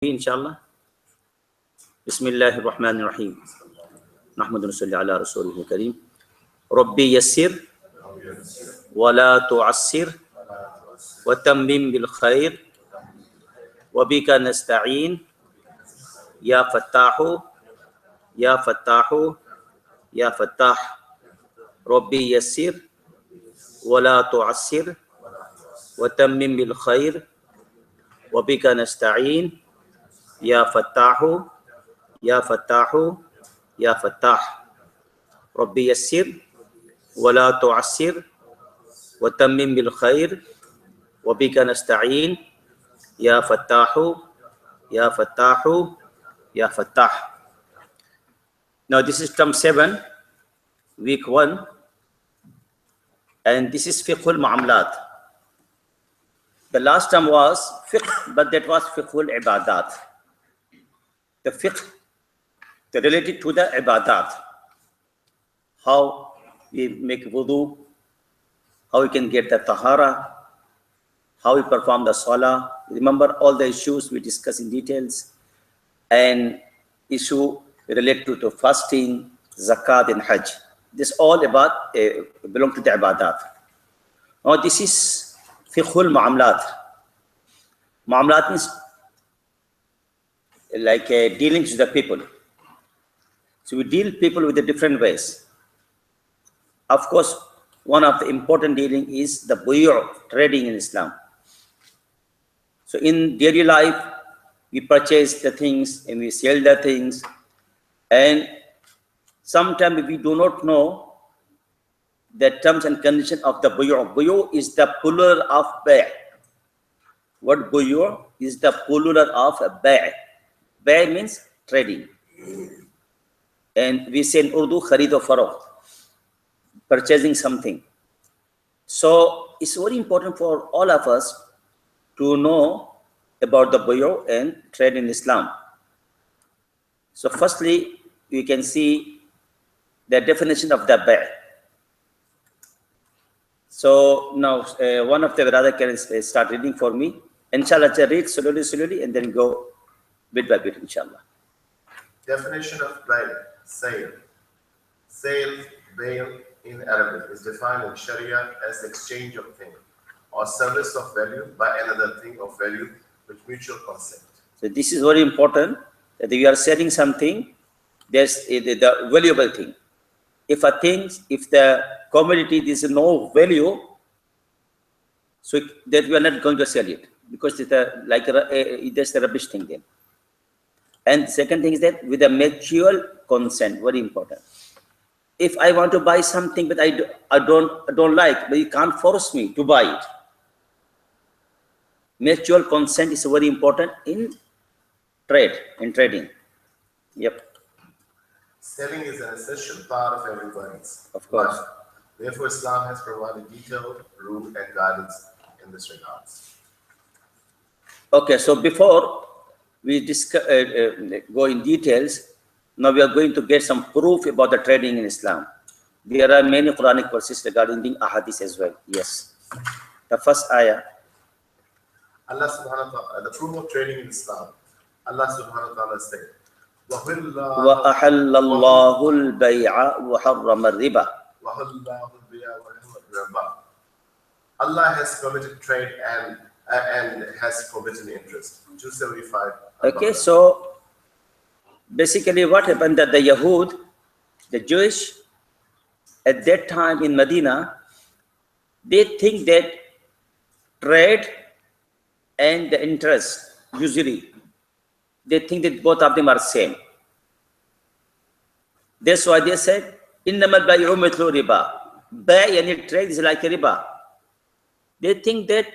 इंशाल्लाह। बिस्मिल्लाहिर्रहमानिर्रहीम। नहमदुहु सल्ली अला रसूलिल करीम। रब्बी यस्सिर वला तुअस्सिर वतम्मिम बिल खैर वबिका नस्तईन या फत्ताहु या फत्ताहु या फत्ताह। रब्बी यस्सिर वला तुअस्सिर वतम्मिम बिल खैर वबिका नस्तईन या फत्ताहु या फत्ताहु या फत्ताह। रब्बी यस्सिर वला तुअस्सिर वतम्मिम बिल खैर वबिका नस्तईन या फत्ताहु या फत्ताहु या Fattah. Now this is term 7, week 1, and this is fiqhul mu'amalat. The last term was fiqh, but that was fiqhul ibadat. The fiqh related to the ibadat, how we make wudu, how we can get the tahara, how we perform the salah. Remember all the issues we discuss in details, and issue related to fasting, zakat, and hajj. This all about belong to the ibadat. Now this is fiqhul mu'amalat. Mu'amalat means like dealings with the people. So we deal people with the different ways. Of course, one of the important dealing is the buyu', trading in Islam. So in daily life, we purchase the things and we sell the things, and sometimes we do not know the terms and conditions of the buyu'. Buyu' is the plural of bay'. What buyu' is the plural of bay'. Bay' means trading. And we say in Urdu, kharid or farokh, purchasing something. So it's very important for all of us to know about the buyu' and trade in Islam. So firstly, we can see the definition of the bay'. So now one of the brother can start reading for me. Inshallah, read slowly, and then go bit by bit, inshallah. Definition of bay', sale. Sale, bay' in Arabic is defined in Sharia as the exchange of thing or service of value by another thing of value with mutual consent. So this is very important, that we are selling something, there's the valuable thing. If the commodity is no value, so that we are not going to sell it, because it's there's a rubbish thing then. And second thing is that with a mutual consent, very important. If I want to buy something but I don't like, but you can't force me to buy it. Mutual consent is very important in trading. Yep. Selling is an essential part of everybody's course. life. Therefore, Islam has provided detailed rule and guidance in this regard. Okay, so before we go in details, now we are going to get some proof about the trading in Islam. There are many Quranic verses regarding the ahadith as well. Yes. The first ayah. Allah subhanahu wa ta'ala, the proof of trading in Islam, Allah subhanahu wa ta'ala said, وَأَحَلَّ اللَّهُ الْبَيْعَ وَحَرَّمَ الرِّبَى. Allah has permitted trade and has forbidden interest. 275. Okay, so basically what happened that the Yahud, the Jewish, at that time in Medina, they think that trade and the interest, usually, they think that both of them are same. That's why they said, إِنَّمَا الْبَيْعُ مِثْلُ رِبَى. Bay' and trade is like a riba. They think that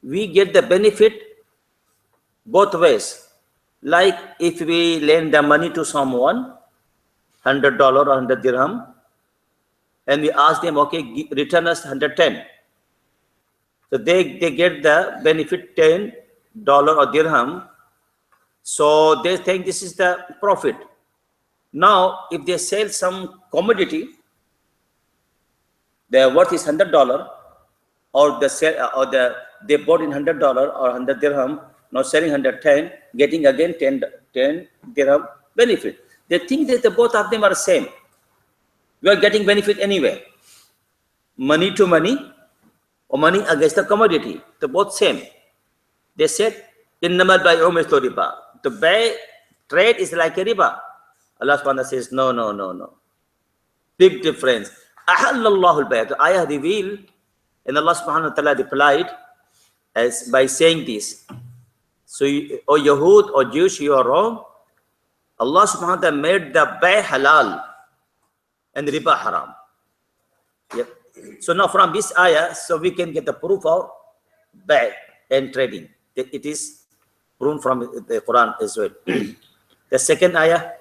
we get the benefit both ways. Like if we lend the money to someone, $100 or 100 dirham, and we ask them, okay, return us 110. So they get the benefit $10 or dirham. So they think this is the profit. Now, if they sell some commodity, their worth is $100, or they bought in $100 or 100 dirham, now selling 110, getting again 10 dirham benefit. They think that the both of them are same. You are getting benefit anyway. Money to money or money against the commodity. They're both same. They said, innamal bay'u mithlu riba. The trade is like a riba. Allah subhanahu wa ta'ala says, no. Big difference. Ahallallahu al-bay'. The ayah revealed, and Allah subhanahu wa ta'ala replied as by saying this. So, O Yahud or Jews, you are wrong. Allah subhanahu wa ta'ala made the bay' halal and riba haram. Yep. So now from this ayah, so we can get the proof of bay' and trading. It is proven from the Quran as well. The second ayah.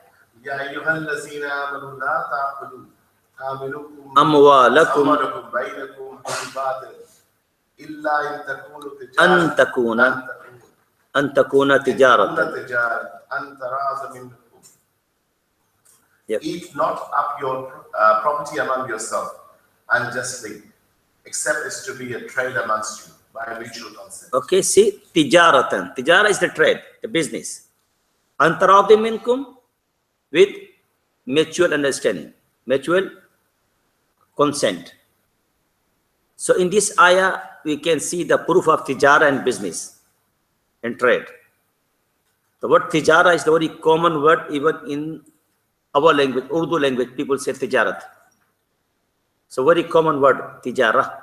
Ya ayyuhallazina amanu la ta'kulu amwalakum bainakum bil batil illa in takunu an takuna tijaratan. Yep. Eat not up your property among yourself unjustly, except it's to be a trade amongst you by mutual consent. Okay, see, tijaratan. Tijara is the trade, the business. Antaradi minkum, with mutual understanding, mutual consent. So in this ayah, we can see the proof of tijara and business and trade. The word tijara is the very common word even in our language, Urdu language, people say tijarat. So very common word, tijara.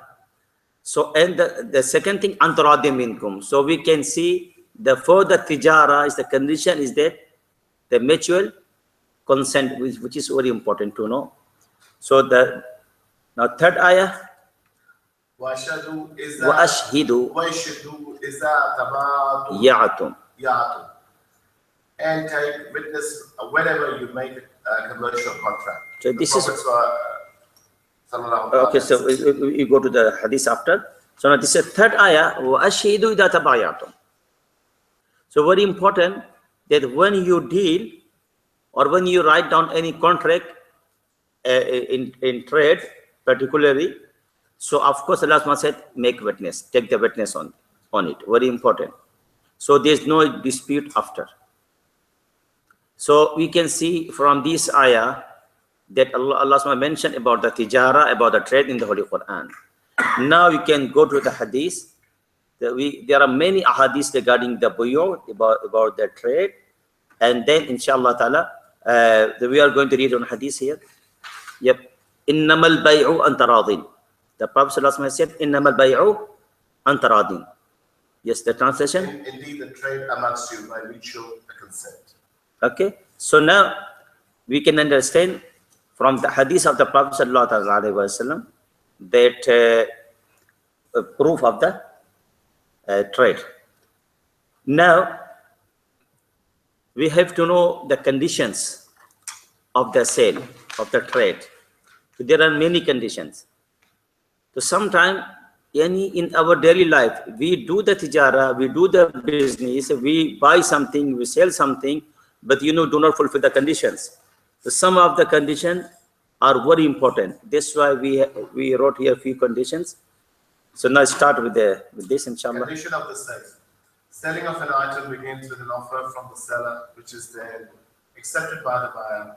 So, and the second thing, antaradi minkum. So we can see the further tijara is the condition is that the mutual consent, which is very important to know. So now third ayah. Washhadu ya'atum. And take witness whenever you make a commercial contract. So this is okay. So we go to the hadith after. So now this is third ayah. وَأَشْهِدُوا إِذَا تَبَايَعْتُمْ. So very important that when you deal or when you write down any contract in trade particularly, so of course Allah said make witness, take the witness on it. Very important. So there is no dispute after. So we can see from this ayah that Allah mentioned about the tijara, about the trade in the Holy Quran. Now you can go to the hadith. There are many hadiths regarding the buyu, about the trade, and then inshallah ta'ala we are going to read on hadith here. Yep. Innamal bay'u an taradin. The Prophet ﷺ said, Innamal bay'u an taradin. Yes, the translation. Indeed, the trade amongst you by mutual consent. Okay. So now we can understand from the hadith of the Prophet ﷺ that proof of the trade. Now we have to know the conditions of the sale, of the trade. So there are many conditions. So sometimes in our daily life, we do the tijara, we do the business, we buy something, we sell something, but do not fulfill the conditions. So some of the conditions are very important. That's why we wrote here a few conditions. So now start with this, inshallah. Condition of the sale. Selling of an item begins with an offer from the seller, which is then accepted by the buyer.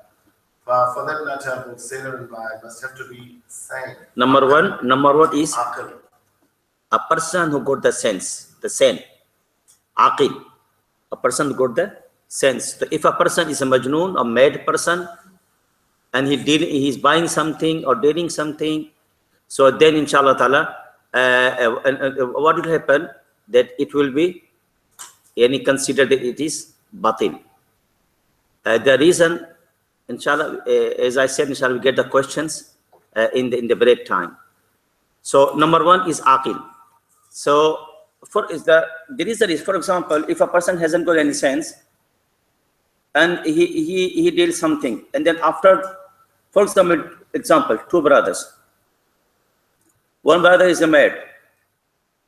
For that matter, both seller and buyer must have to be sane. Number one is Aqil. a person who got the sense, the sane. Aqil. A person who got the sense. So if a person is a majnoon, a mad person, and he's buying something or dealing something, so then inshallah ta'ala, what will happen? That it will be considered that it is batil. The reason, inshallah, as I said, inshallah, we get the questions in the break time. So number one is aqil. So the reason is, for example, if a person hasn't got any sense and he deals something, and then after, for example, two brothers. One brother is a mad,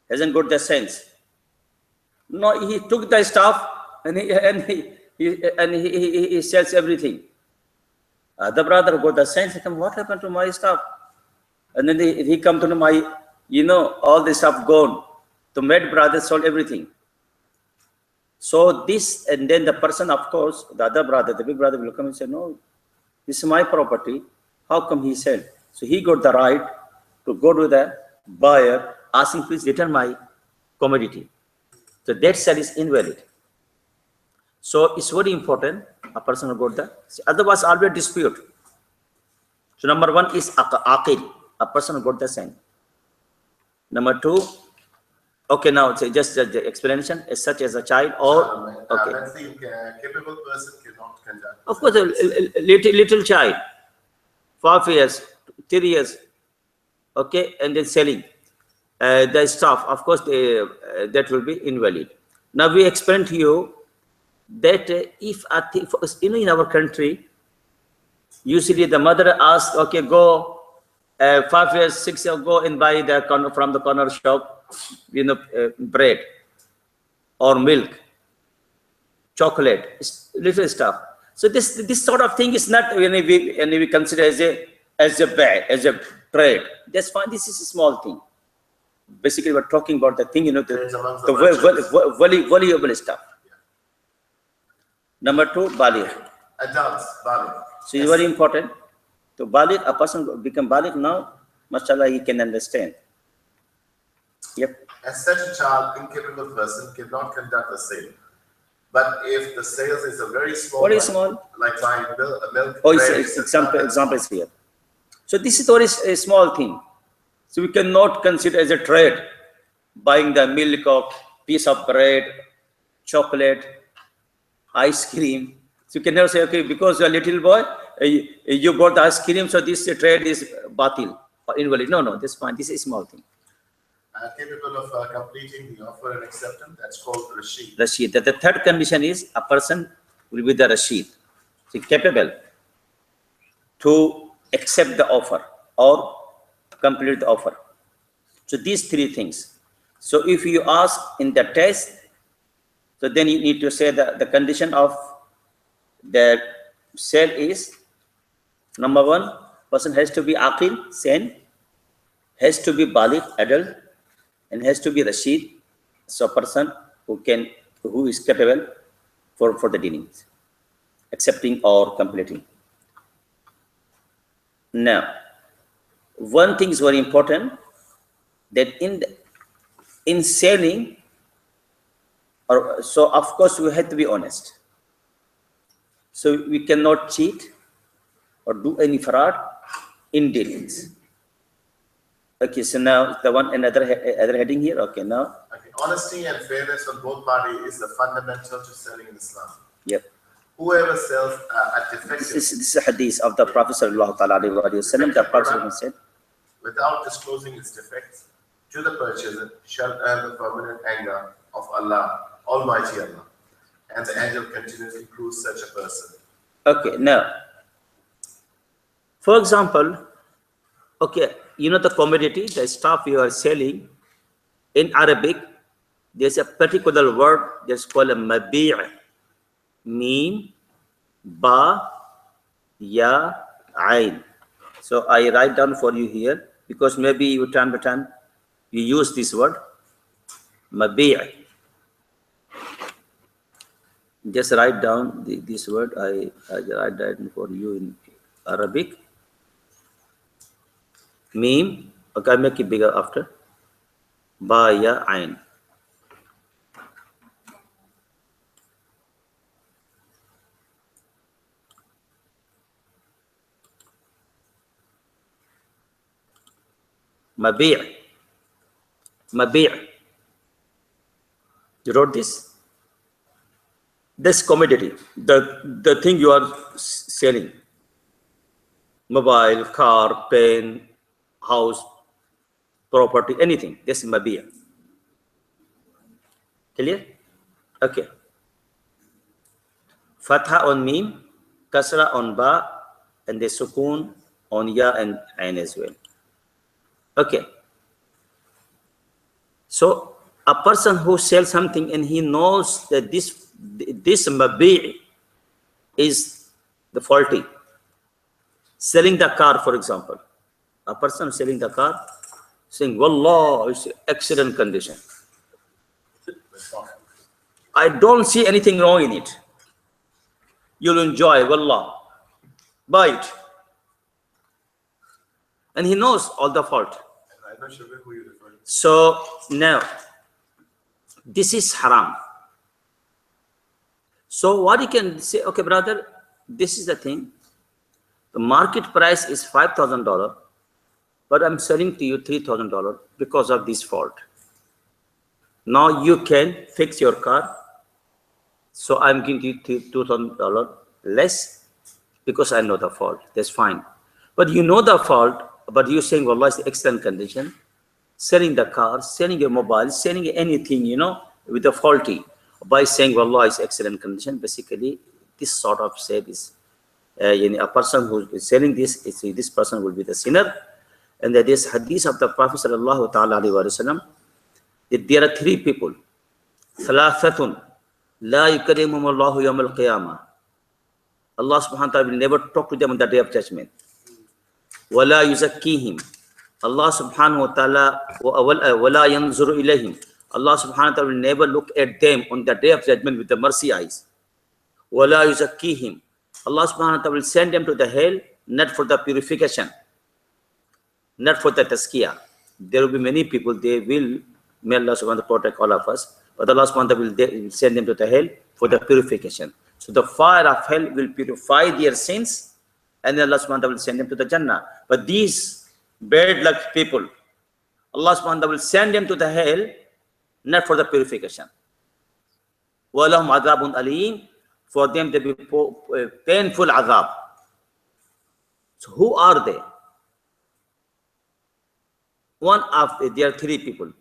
hasn't got the sense. No, he took the stuff and he sells everything. The brother got the sense. He come, what happened to my stuff? And then he come to know my, all the stuff gone. The mad brother sold everything. So this, and then the person, of course, the other brother, the big brother will come and say, no, this is my property. How come he said? So he got the right to go to the buyer, asking, please return my commodity. So that sale is invalid. So it's very important, a person who got the, otherwise always dispute. So number one is aqil, a person who got the sale. Number two, okay, now it's just the explanation as such as a child or, okay. That's the capable person cannot conduct. Of course, a little child, 5 years, 3 years, okay, and then selling the stuff, of course, that will be invalid. Now we explain to you that if in our country, usually the mother asks, okay, go 5 years, 6 years, go and buy the corner from the corner shop, bread or milk, chocolate, little stuff. So this sort of thing is not we consider as a trade. That's fine. This is a small thing. Basically, we're talking about the thing, the valuable stuff. Yeah. Number two, baligh. Adults, baligh. So it's very important. To baligh, a person become baligh now, mashallah, he can understand. Yep. As such a child, incapable person cannot conduct a sale. But if the sales is a very small, what is small? Like buying milk. Oh, example is here. So this is very a small thing. So we cannot consider as a trade, buying the milk of piece of bread, chocolate, ice cream. So you can never say, okay, because you're a little boy, you bought the ice cream, so this trade is batil or invalid. No, that's fine. This is a small thing. Capable of completing the offer and acceptance, that's called Rashid. Rashid. The third condition is a person will be the Rashid. So capable to accept the offer or complete the offer. So these three things. So if you ask in the test, so then you need to say the condition of the sale is, number one, person has to be aqil, sane, has to be baligh, adult, and has to be Rashid, so a person who is capable for the dealings, accepting or completing. Now, one thing is very important, that in selling, so of course we have to be honest. So we cannot cheat or do any fraud in dealings. Okay, so now the other heading here. Okay, now. Okay, honesty and fairness on both parties is the fundamental to selling in Islam. Yep. Whoever sells a defective. This is a hadith of the Prophet sallallahu alaihi wasallam. The Prophet said, without disclosing its defects to the purchaser, shall earn the permanent anger of Allah, Almighty Allah, and the angel continuously proves such a person. Okay, now, for example, okay, the commodity, the stuff you are selling, in Arabic, there's a particular word that's called a mabi'. Mim, ba, ya, ain. So I write down for you here, because maybe you time to time you use this word, mabi'. Just write down this word. I write that for you in Arabic. Mim, okay, make it bigger after. Ba, ya, ain. Mabi'. Mabi'. You wrote this? This commodity, the thing you are selling. Mobile, car, pen, house, property, anything. This is mabi'. Clear? Okay. Fatha on mim, kasra on ba, and the sukun on ya and ain as well. Okay. So a person who sells something and he knows that this mabi' is the faulty. Selling the car, for example. A person selling the car saying, Wallah, it's excellent condition. I don't see anything wrong in it. You'll enjoy, wallah. Buy it. And he knows all the fault. I'm not sure who you refer to. So now, this is haram. So what you can say, okay, brother, this is the thing. The market price is $5,000, but I'm selling to you $3,000 because of this fault. Now you can fix your car. So I'm giving you $2,000 less because I know the fault. That's fine. But you know the fault, but you're saying, well, it's excellent condition. Selling the car, selling your mobile, selling anything, you know, with the faulty. By saying, well, it's excellent condition, basically, this sort of say is a person who is selling this person will be the sinner. And that is hadith of the Prophet sallallahu ta'ala alayhi wa sallam, that there are three people. Thalathatun la yukarimum Allahu yawm al-qiyamah. Allah subhanahu wa ta'ala will never talk to them on the day of judgment. Wala yuzakkihim. Allah subhanahu wa ta'ala wala yanzuru ilayhim. Allah subhanahu wa ta'ala will never look at them on the day of judgment with the mercy eyes. Wala yuzakkihim. Allah subhanahu wa ta'ala will send them to the hell, not for the purification, not for the tazkiyah. There will be many people, they will, may Allah subhanahu wa ta'ala protect all of us, but Allah subhanahu wa ta'ala will send them to the hell for the purification. So the fire of hell will purify their sins, and then Allah subhanahu wa ta'ala will send them to the Jannah. But these bad luck people, Allah subhanahu wa ta'ala will send them to the hell, not for the purification. وَلَهُمْ عَذَابٌ أَلِيمٌ. For them to be painful azab. So who are they? One of there are three people.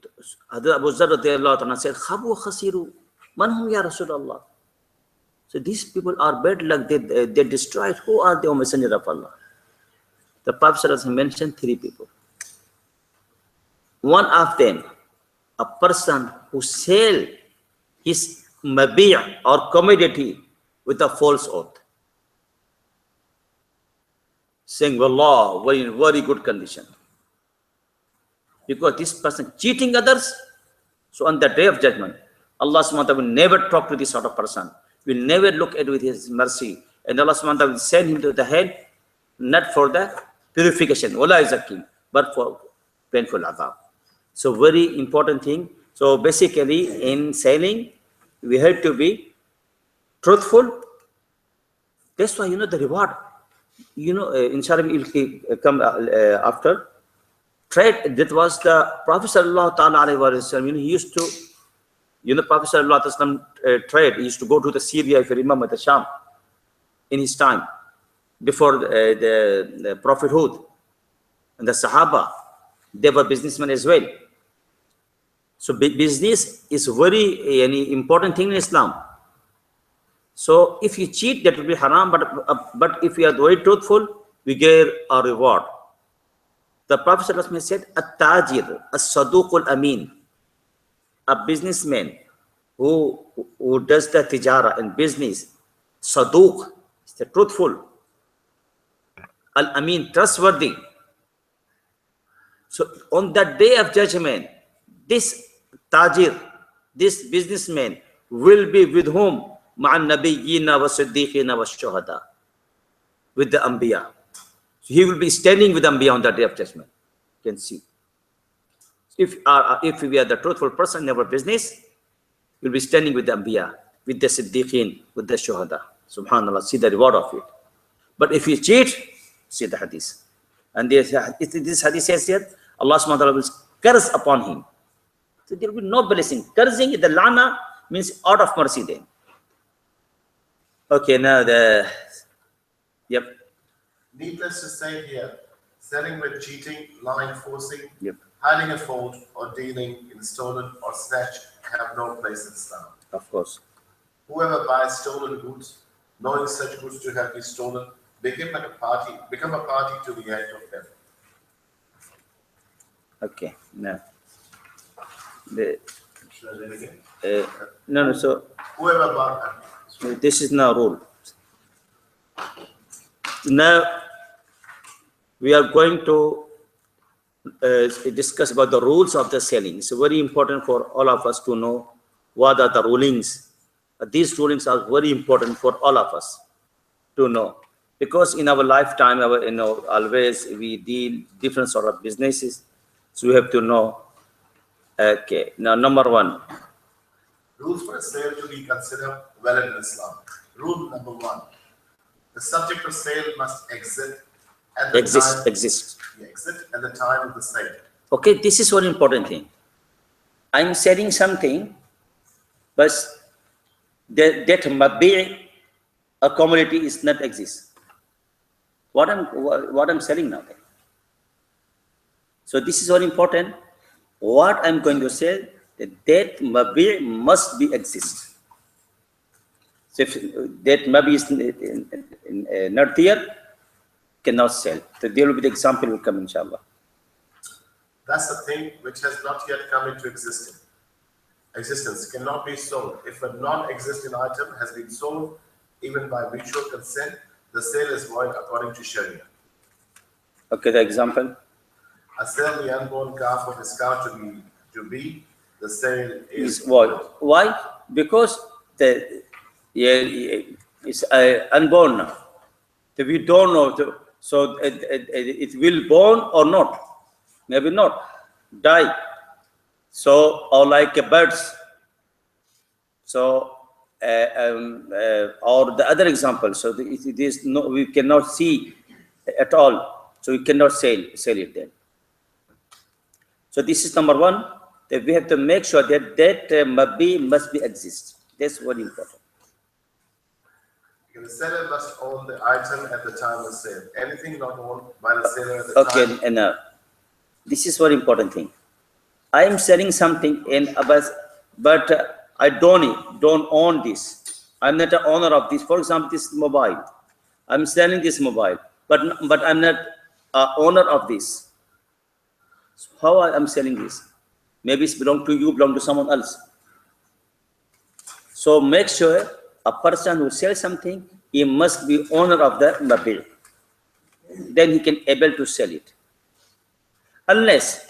Abu Zarr said, Khabu khasiru, man hum ya Rasulullah. So these people are bad luck, they destroyed. Who are they, O Messenger of Allah? The Prophet mentioned three people. One of them, a person who sell his mabi' or commodity with a false oath, saying, Wallah, very good condition. Because this person cheating others, so on the day of judgment, Allah subhanahu wa ta'ala will never talk to this sort of person, will never look at with his mercy, and Allah subhanahu wa ta'ala will send him to the hell, not for the purification, wala yuzakkihim, but for painful azab. So very important thing. So basically in selling, we have to be truthful. That's why, the reward, inshallah will come after. Trade, that was the Prophet sallallahu ta'ala alayhi wa sallam, he used to, Prophet sallallahu alayhi wa sallam trade, he used to go to the Syria, if you remember, the Sham, in his time, before the prophethood. And the Sahaba, they were businessmen as well. So business is very important thing in Islam. So if you cheat, that will be haram, but if you are very truthful, we get a reward. The Prophet ﷺ said, At-tajir, as-saduq al-amin, a businessman who does the tijara and business, saduq, is the truthful, al-amin, trustworthy. So on the day of judgment, this tajir, this businessman will be with whom? Ma'an nabiyyina wa siddiqina wa shuhada, with the anbiya. So he will be standing with anbiya on the day of judgment. You can see. If we are the truthful person in our business, we'll be standing with the anbiya, with the siddiqin, with the shuhada. Subhanallah, see the reward of it. But if you cheat, see the hadith. And this hadith says here, Allah subhanahu wa ta'ala will curse upon him. So there will be no blessing. Cursing, the lana means out of mercy then. Okay, now yep. Needless to say here, selling with cheating, lying, forcing, Yep. hiding a fault, or dealing in stolen or snatched have no place in Islam. Of course. Whoever buys stolen goods, knowing such goods to have been stolen, become a party to the act of theft. Okay, now. Should I read again? No, so Whoever bought this is now rule. Now we are going to discuss about the rules of the selling. It's very important for all of us to know what are the rulings These rulings are very important for all of us to know, because in our lifetime, always we deal different sort of businesses, so we have to know. Okay, now number one. Rules for a sale to be considered valid in Islam. Rule number one: the subject of sale must exist at the time. Exist at the time of the sale. Okay, this is one important thing. I'm selling something, but that mabi' a commodity is not exist. What I'm selling now. So this is very important. What I'm going to say, that mabi' must be exist. So if that mabi is not there, cannot sell. So there will be the example will come, inshallah. That's the thing which has not yet come into existence. Existence cannot be sold. If a non-existent item has been sold, even by mutual consent, the sale is void according to Sharia. Okay, the example. I sell the unborn calf for discount to be, the sale is void. Why? Because it's unborn now. So we don't know. So it will born or not. Maybe not. Die. So, or like birds. So, or the other example. So it is no, we cannot see at all. So we cannot sell it then. So this is number one. That we have to make sure that must be exist. That's very important. The seller must own the item at the time of sale. Anything not owned by the seller at the time. Okay, and this is very important thing. I am selling something, but I don't own this. I'm not the owner of this. For example, this mobile. I'm selling this mobile, but I'm not owner of this. So how I am selling this? Maybe it's belong to you, belong to someone else. So make sure a person who sells something, he must be owner of the mabi'. Then he can able to sell it. Unless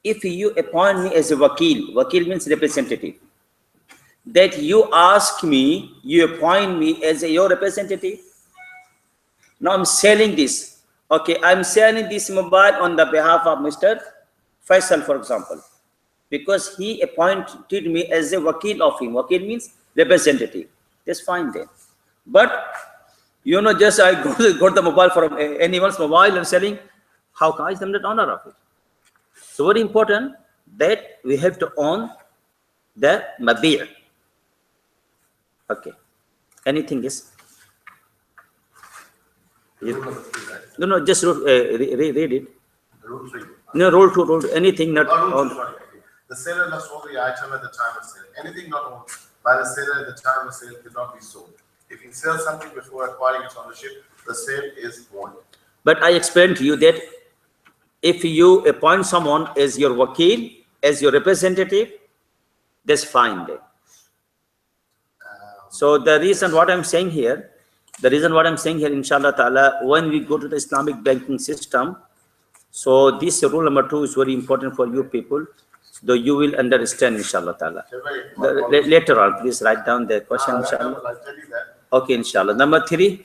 if you appoint me as a wakil means representative, that you ask me, you appoint me as your representative. Now I'm selling this. Okay, I'm selling this mobile on the behalf of Mr. Faisal, for example, because he appointed me as a wakil of him. Wakil means representative. That's fine then. But just I got the mobile from anyone's mobile and selling. How come I'm not owner of it? So very important that we have to own the mabi'. Okay. Anything else? No, just read it. Rule 3. No, rule 2, anything not owned. The seller must own the item at the time of sale. Anything not owned by the seller at the time of sale cannot be sold. If he sells something before acquiring its ownership, the sale is void. But I explained to you that if you appoint someone as your wakil, as your representative, that's fine then. So the reason what I'm saying here, inshallah ta'ala, when we go to the Islamic banking system, so this rule number 2 is very important for you people, so you will understand, inshallah ta'ala. Later on, please write down the question, inshallah. I'll tell you that. Okay, inshallah. Number 3.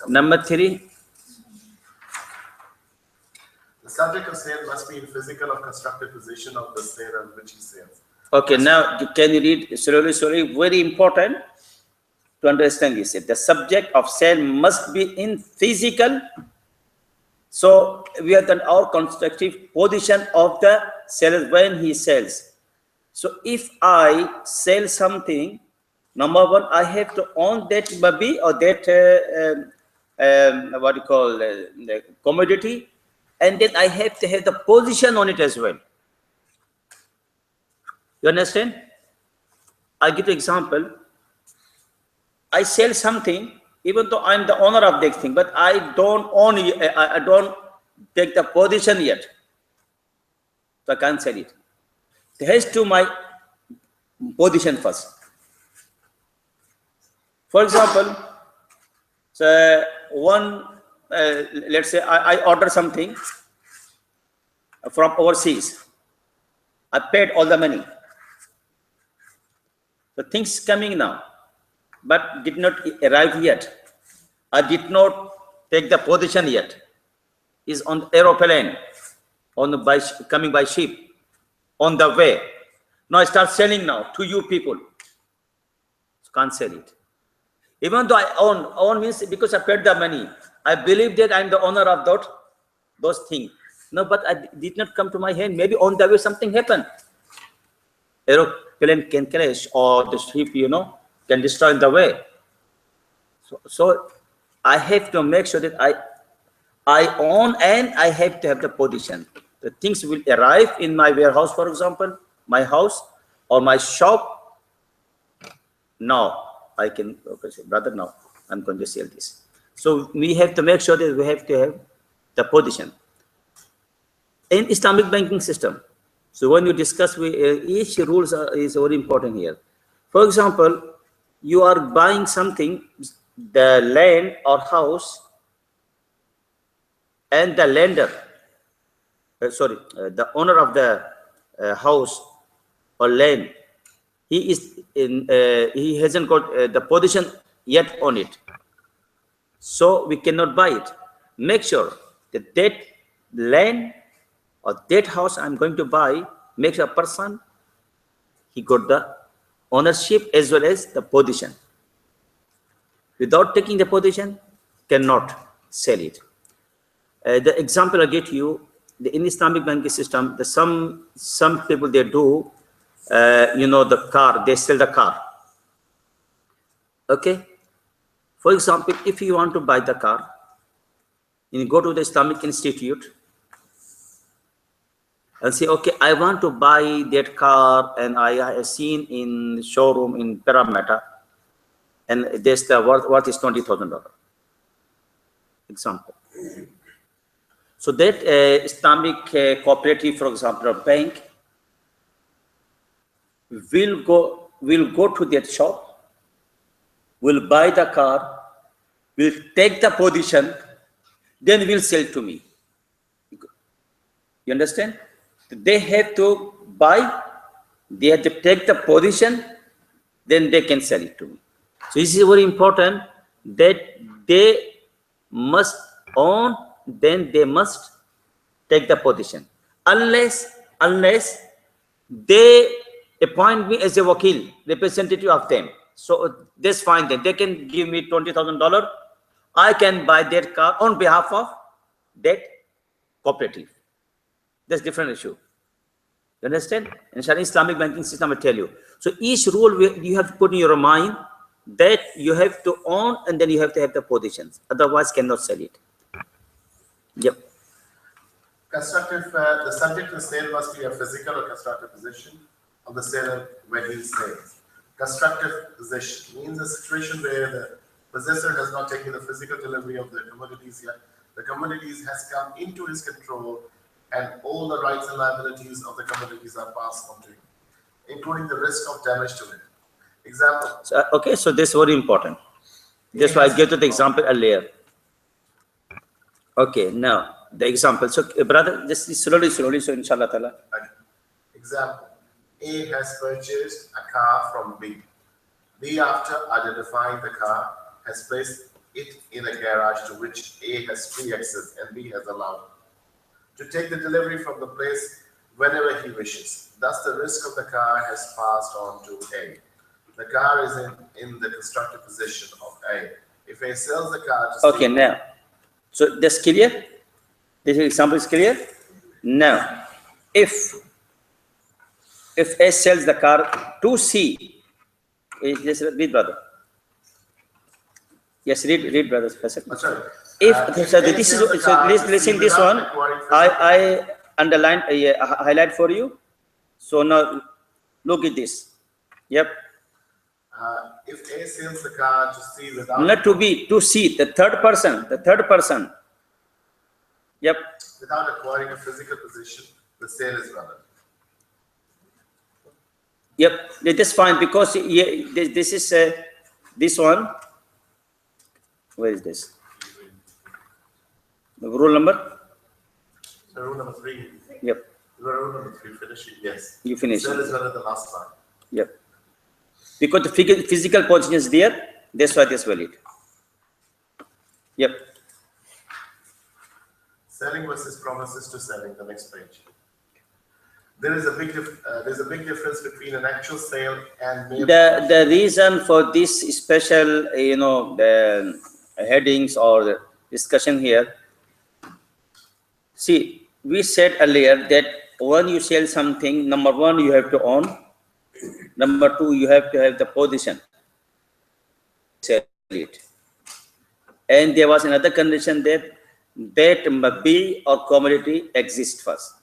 Number 3. The subject of sale must be in physical or constructive position of the seller which he sells. Okay, now can you read slowly? Very important to understand this. The subject of sale must be in physical. So we have done our constructive position of the seller when he sells. So if I sell something, number one, I have to own that mabi or that the commodity, and then I have to have the position on it as well. You understand? I'll give you an example. I sell something, even though I'm the owner of that thing, but I don't own it, I don't take the position yet. So I can't sell it. It has to my position first. For example, so let's say I order something from overseas. I paid all the money. So things coming now, but did not arrive yet. I did not take the position yet. Is on the aeroplane, coming by ship, on the way. Now I start selling now to you people. Can't sell it. Even though I own means because I paid the money. I believe that I'm the owner of those things. No, but I did not come to my hand. Maybe on the way something happened. Aeroplane can crash or the ship, can destroy in the way. So I have to make sure that I own and I have to have the position. The things will arrive in my warehouse, for example, my house or my shop. Now I can, okay, say, brother, now I'm going to sell this. So we have to make sure that we have to have the position. In Islamic banking system, so when you discuss, each rules is very important here. For example, you are buying something, the land or house, and the lender, the owner of the house or land, he hasn't got the position yet on it, so we cannot buy it. Make sure that land or that house I'm going to buy, make sure a person, he got the ownership as well as the position. Without taking the position, cannot sell it. The example I get you, in Islamic banking system, some people, they do, the car, they sell the car. Okay. For example, if you want to buy the car, you go to the Islamic Institute and say, okay, I want to buy that car, and I have seen in showroom in Parramatta, and there's the worth is $20,000. Example. So that Islamic cooperative, for example, or bank, will go to that shop, will buy the car, will take the position, then will sell to me. You understand? They have to buy, they have to take the position, then they can sell it to me. So this is very important, that they must own, then they must take the position. Unless they appoint me as a wakil, representative of them. So that's fine then. They can give me $20,000. I can buy that car on behalf of that cooperative. That's different issue. You understand? In Islamic banking system, I tell you. So each rule you have to put in your mind that you have to own, and then you have to have the positions. Otherwise, cannot sell it. Yep. Constructive, the subject of the sale must be a physical or constructive position of the seller when he sells. Constructive position means a situation where the possessor has not taken the physical delivery of the commodities yet. The commodities has come into his control, and all the rights and liabilities of the commodities are passed on to him, including the risk of damage to it. Example. So, okay, so this is very important. That's why I gave you the example earlier. Okay, now the example. So, brother, just slowly, so inshallah ta'ala. Okay. Example. A has purchased a car from B. B, after identifying the car, has placed it in a garage to which A has free access and B has allowed to take the delivery from the place whenever he wishes. Thus, the risk of the car has passed on to A. The car is in the constructive position of A. If A sells the car to okay, now, so that's clear? This example is clear? Now, if A sells the car to C, yes, read, brother. Yes, read, brother. sorry. If so, this is so. Listen, this one I underline, highlight for you. So now look at this. Yep. If A sells the car to C without not to B, to C, the third person. Yep. Without acquiring a physical position, the sale is valid. Yep, it is fine because this is this one. Where is this? The rule number? So rule number 3. Yep. Rule number 3, finishing, yes. You finish. Sale is valid the last line. Yep. Because the physical position is there, that's why this is valid. Yep. Selling versus promises to selling, the next page. There's a big difference between an actual sale and mere The reason for this special, the headings or the discussion here. See, we said earlier that when you sell something, number one, you have to own. Number two, you have to have the position. Sell it. And there was another condition that Mabi or commodity exists first.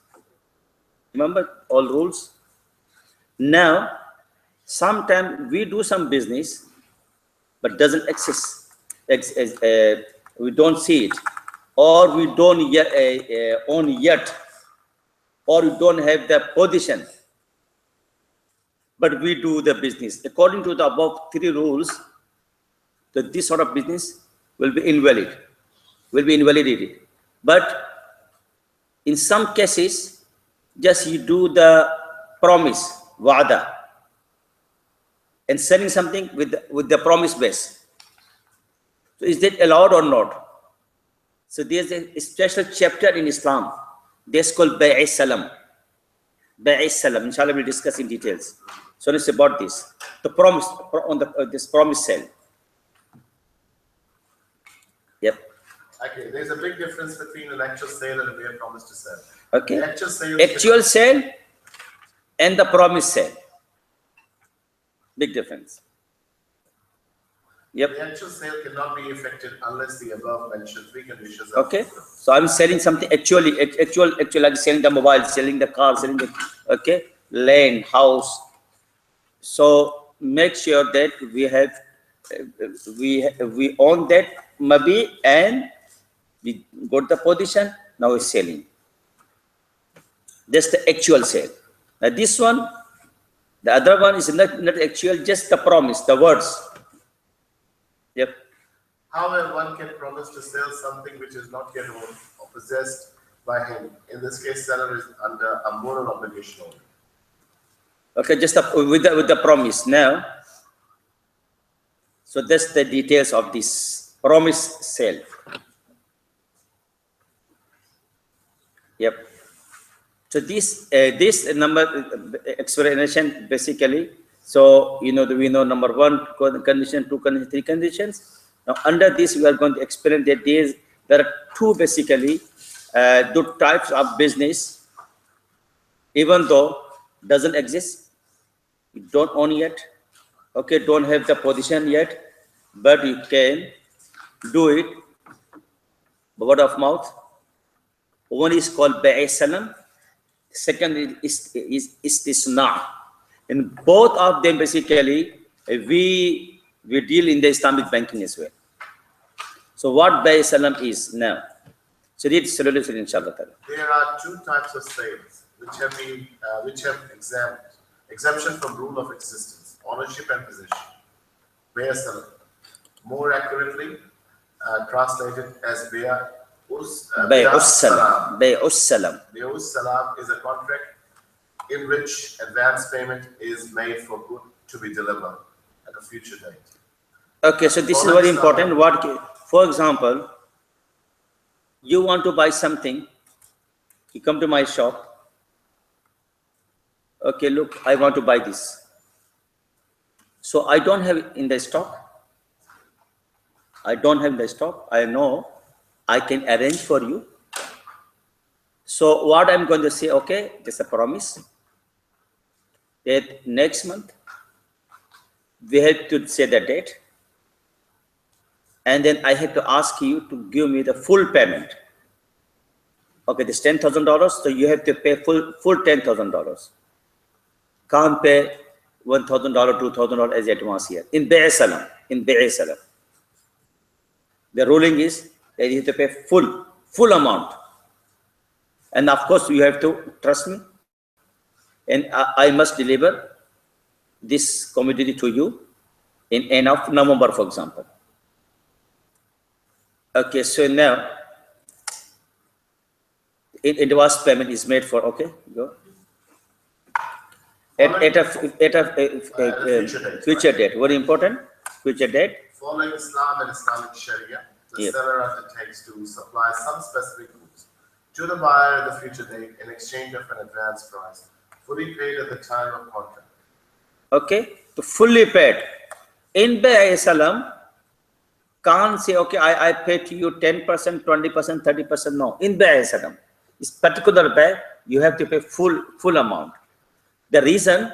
Remember all rules? Now, sometimes we do some business, but doesn't exist. We don't see it, or we don't yet, own yet, or we don't have the position, but we do the business. According to the above three rules, that this sort of business will be invalid, will be invalidated. But in some cases, just you do the promise, wa'ada, and selling something with the promise base. So is that allowed or not? So there's a special chapter in Islam. That's called Bai'i Salam. Bai'i Salam. Inshallah, we'll discuss in details. So it's about this. The promise on this promise sale. Yep. Okay, there's a big difference between an actual sale and a mere promise to sell. Okay. The Actual sale and the promise sale. Big difference. Yep. The actual sale cannot be effected unless the above mentioned three conditions are Okay. fulfilled. So I'm selling something actually like selling the mobile, selling the car, selling the land, house. So make sure that we have we own that maybe, and we got the position. Now we're selling. That's the actual sale. Now this one, the other one is not actual, just the promise, the words. Yep. However, one can promise to sell something which is not yet owned or possessed by him. In this case, seller is under a moral obligation only. Okay, just with the promise now. So that's the details of this promise sale. Yep. So this number explanation basically. So we know number one condition, two condition, three conditions. Now under this we are going to explain that there are two basically two types of business. Even though doesn't exist, you don't own yet, okay, don't have the position yet, but you can do it word of mouth. One is called Bai'i Salam, second is Istisna. In both of them basically we deal in the Islamic banking as well. So what Bai'i Salam is now? So read slowly, inshallah. There are two types of sales which have exemption from rule of existence: ownership and possession. Bai'i Salam, more accurately translated as Bai'us Salam. Bai'us Salam. Bai'us Salam is a contract in which advance payment is made for good to be delivered at a future date. Okay, so this is very important. For example, you want to buy something, you come to my shop. Okay, look, I want to buy this. So I don't have it in the stock. I don't have the stock. I know I can arrange for you. So what I'm going to say, okay, just a promise that next month we have to say the date, and then I have to ask you to give me the full payment. Okay, this $10,000, so you have to pay full $10,000. Can't pay $1,000, $2,000 as advance here. In Bai'i Salam, the ruling is that you have to pay full amount. And of course, you have to trust me, and I must deliver this commodity to you in end of November, for example. Okay, so now advance payment is made for, okay, go. At a future date. date. Very important. Future date. Following Islam and Islamic Sharia, the Yep. seller undertakes to supply some specific goods to the buyer at the future date in exchange of an advance price, fully paid at the time of contract. Okay, to fully paid. In Bay Salam, can't say, okay, I pay to you 10%, 20%, 30%. No, in Bay Salam, this particular bay, you have to pay full amount. The reason,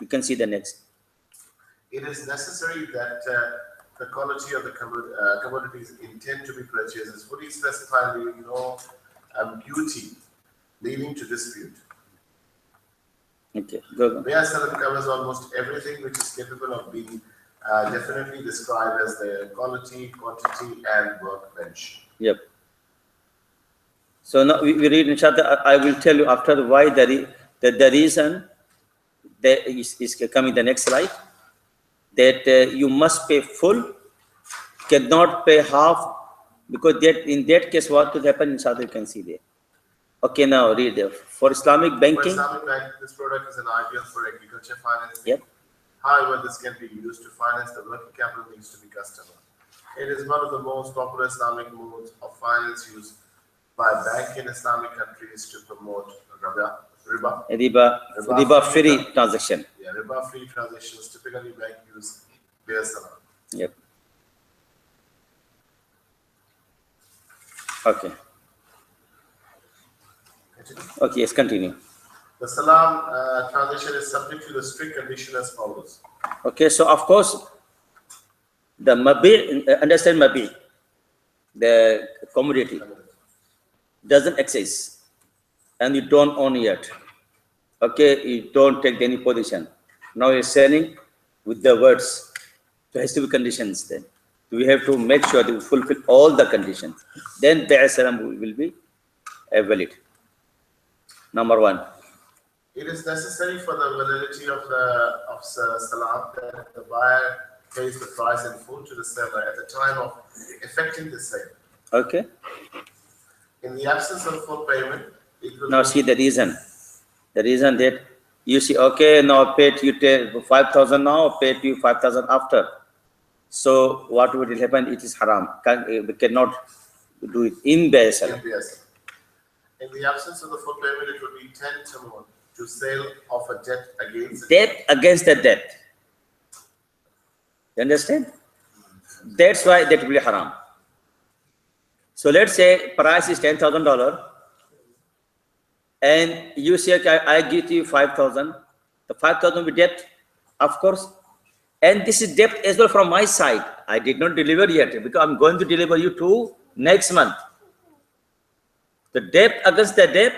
you can see the next. It is necessary that the quality of the commodities intend to be purchased is fully specified, leaving no ambiguity leading to dispute. Okay, go. Bay Salam covers almost everything which is capable of being definitely described as the quality, quantity, and workmanship. Yep. So now we read inshallah. I will tell you after why the reason that is coming the next slide, that you must pay full, cannot pay half, because that in that case what could happen inshallah you can see there. Okay, now read there. For Islamic banking. For Islamic banking, this product is an ideal for agriculture financing. Yep. However, this can be used to finance the working capital needs to be customer. It is one of the most popular Islamic modes of finance used by banks in Islamic countries to promote riba-free transaction. Yeah, riba-free transactions typically bank use Bay Salam. Yep. Okay. Okay, yes, continue. The Salam transaction is subject to the strict condition as follows. Okay, so of course, the mabi, understand mabi, the commodity doesn't exist, and you don't own yet. Okay, you don't take any position. Now you're selling with the words. There has to be conditions then. We have to make sure that we fulfill all the conditions. Then Bay Salam will be valid. Number one. It is necessary for the validity of Salam that the buyer pays the price in full to the seller at the time of effecting the sale. Okay. In the absence of full payment, it will now see the reason. The reason that you see, okay, now pay to you 5,000 now, pay to you 5,000 after. So what will happen? It is haram. We cannot do it in Bay Salam. In the absence of the full payment, it will be 10 tamur to sale of a debt against debt against the debt. You understand? That's why that will be haram. So let's say price is $10,000, and you say, okay, I give you 5,000. The 5,000 will be debt, of course. And this is debt as well from my side. I did not deliver yet because I'm going to deliver you to next month. The debt against the debt,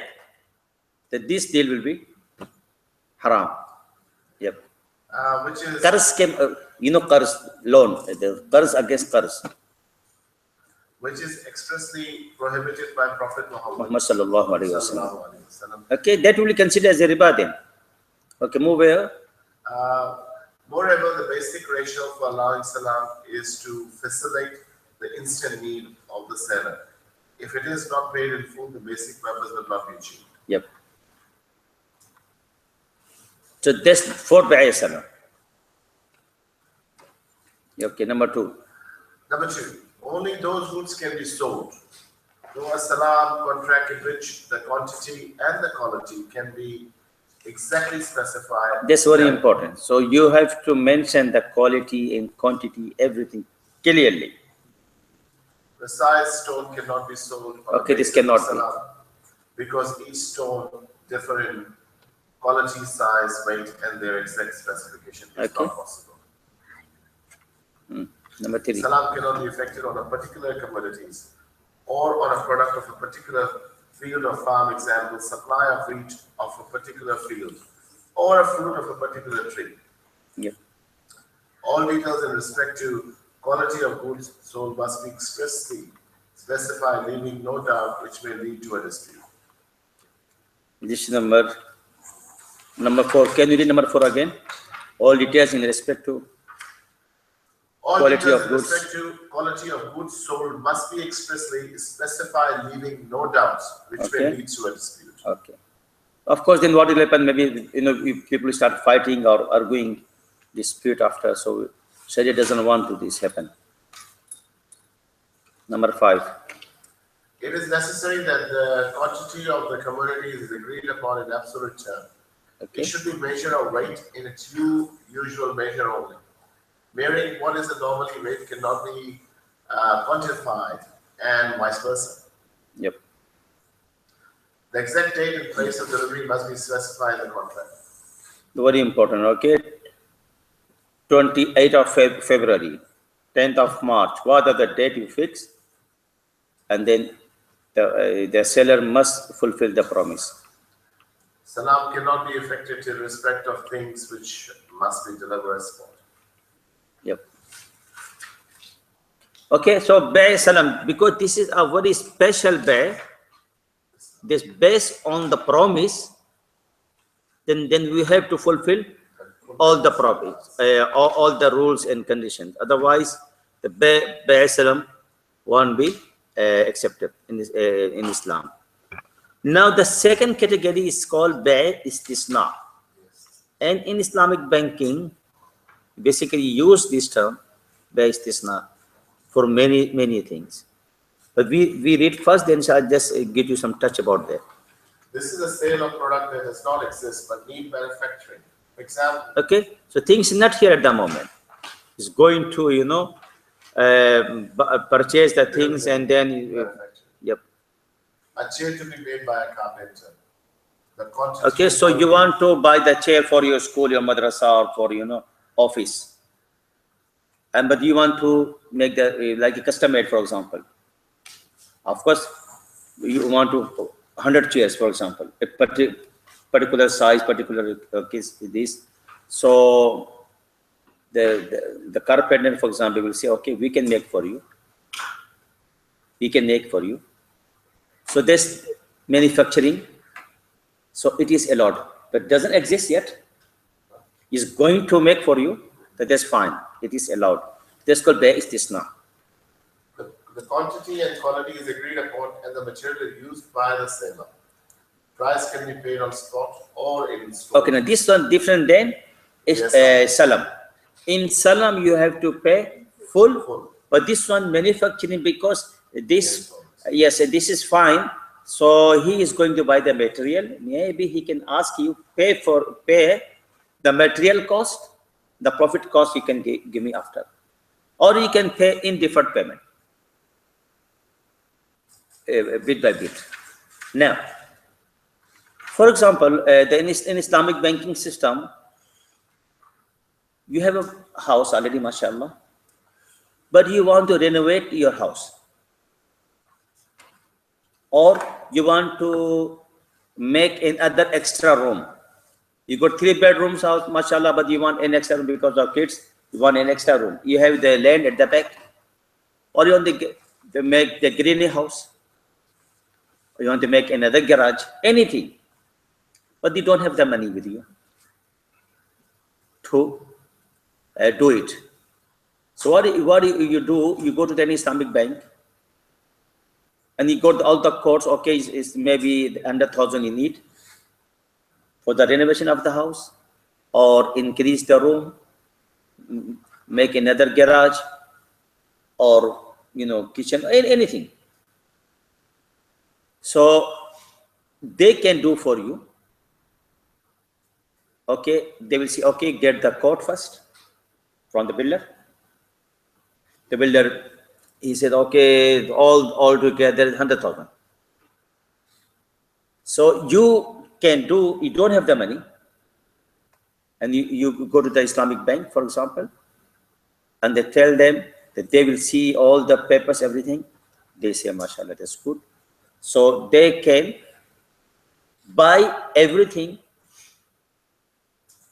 that this deal will be haram. Yep. Which is Qars came, qars, loan, the qars against qars. Which is expressly prohibited by Prophet Muhammad sallallahu alaihi wasallam. Okay, that will be considered as a riba then. Okay, move here. Moreover, the basic rationale for allowing salam is to facilitate the instant need of the seller. If it is not paid in full, the basic purpose will not be achieved. Yep. So that's for Bay Salam. Okay, number two. Number two, only those goods can be sold. Though a salam contract in which the quantity and the quality can be exactly specified. That's very important. So you have to mention the quality and quantity, everything clearly. Precise stone cannot be sold. Okay, this cannot be. Because each stone differ in quality, size, weight, and their exact specification is not possible. Number three. Salam cannot be effected on a particular commodities or on a product of a particular field or farm, example, supply of wheat of a particular field or a fruit of a particular tree. Yeah. All details in respect to quality of goods sold must be expressly specified, leaving no doubt which may lead to a dispute. This number four. Can you read number 4 again? All details in respect to quality of goods. Respect to quality of goods sold must be expressly specified, leaving no doubts which may lead to a dispute. Okay. Of course, then what will happen? Maybe if people start fighting or arguing, dispute after. So Sharia doesn't want to this happen. Number 5. It is necessary that the quantity of the commodity is agreed upon in absolute term. Okay. It should be measure of weight in its usual measure only. Measuring what is the normally weight cannot be quantified, and vice versa. Yep. The exact date and place of delivery must be specified in the contract. Very important. Okay. 28th of February, 10th of March. What are the date you fix? And then the seller must fulfill the promise. Salam cannot be effected in respect of things which must be delivered as spot. Yep. Okay, so bay salam, because this is a very special bay, this based on the promise, then we have to fulfill all the promise, all the rules and conditions. Otherwise, the bay salam won't be accepted in Islam. Now, the second category is called bay istisna, and in Islamic banking, basically use this term bay istisna for many things. But we read first, then I'll just give you some touch about that. This is a sale of product that does not exist but need manufacturing. For example. Okay, so things not here at the moment. It's going to purchase the things and then yep. A chair to be made by a carpenter. Okay, so you want to buy the chair for your school, your madrasa, or for office, but you want to make the like a custom made, for example. Of course, you want to 100 chairs, for example, a particular size, particular case this. So the carpenter, for example, will say, okay, we can make for you. We can make for you. So this manufacturing, so it is allowed, but doesn't exist yet. Is going to make for you, that is fine. It is allowed. This called bay istisna. The quantity and quality is agreed upon and the material used by the seller. Price can be paid on spot or in store. Okay, now this one different than salam. In salam, you have to pay full. But this one manufacturing, because this, yes, this is fine. So he is going to buy the material. Maybe he can ask you pay the material cost, the profit cost you can give me after, or you can pay in deferred payment, bit by bit. Now, for example, in Islamic banking system, you have a house already, mashallah, but you want to renovate your house, or you want to make another extra room. You got 3 bedrooms house, mashallah, but you want an extra room because of kids. You want an extra room. You have the land at the back, or you want to make the greenhouse, or you want to make another garage, anything. But you don't have the money with you to do it. So what you do? You go to the Islamic bank, and you got all the codes. Okay, it's maybe 100,000 you need for the renovation of the house, or increase the room, make another garage, or kitchen, anything. So they can do for you. Okay, they will say, okay, get the quote first from the builder. The builder, he said, okay, all together 100,000. So you can do, you don't have the money, and you go to the Islamic bank, for example, and they tell them that they will see all the papers, everything. They say, mashallah, that's good. So they can buy everything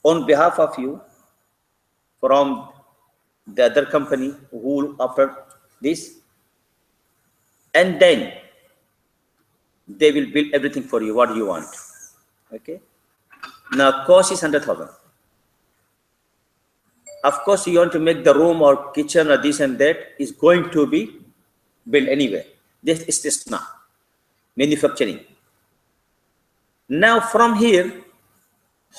on behalf of you from the other company who offered this, and then they will build everything for you, what you want. Okay. Now cost is 100,000. Of course, you want to make the room or kitchen or this and that is going to be built anyway. This is just now manufacturing. Now from here,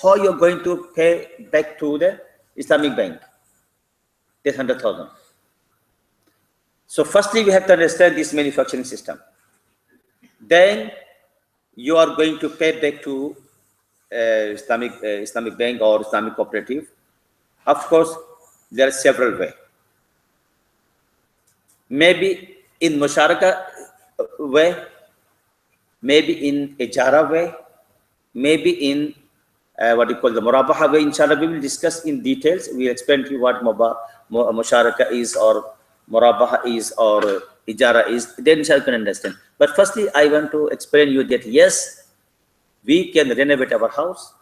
how you're going to pay back to the Islamic bank? This 100,000. So firstly, we have to understand this manufacturing system. Then you are going to pay back to Islamic bank or Islamic cooperative. Of course, there are several ways. Maybe in Musharaka way, maybe in Ijara way, maybe in what you call the Murabaha way. Inshallah, we will discuss in details. We will explain to you what Musharaka is, or Murabaha is, or Ijara is. Then inshallah you can understand. But firstly, I want to explain you that yes, we can renovate our house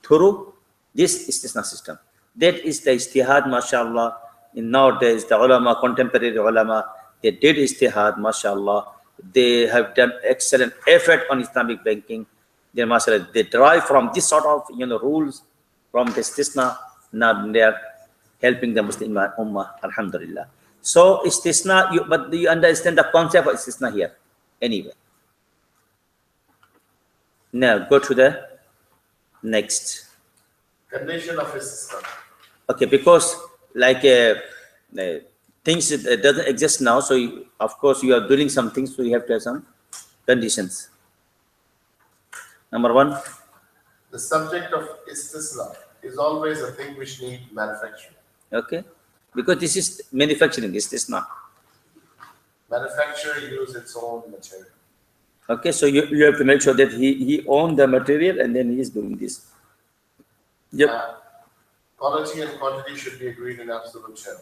through this istisna system. That is the ijtihad, mashallah. In nowadays, the ulama, contemporary ulama, they did ijtihad, mashallah. They have done excellent effort on Islamic banking. They, mashallah, they derive from this sort of rules from the istisna. Now they are helping the Muslim ummah, alhamdulillah. So istisna, but do you understand the concept of istisna here? Anyway. Now go to the next. Condition of istisna. Okay, because like things that doesn't exist now, so of course you are doing some things, so you have to have some conditions. Number one. The subject of istisna is always a thing which needs manufacturing. Okay, because this is manufacturing, istisna. Manufacturer use its own material. Okay, so you have to make sure that he owns the material and then he is doing this. Yep. Quality and quantity should be agreed in absolute terms.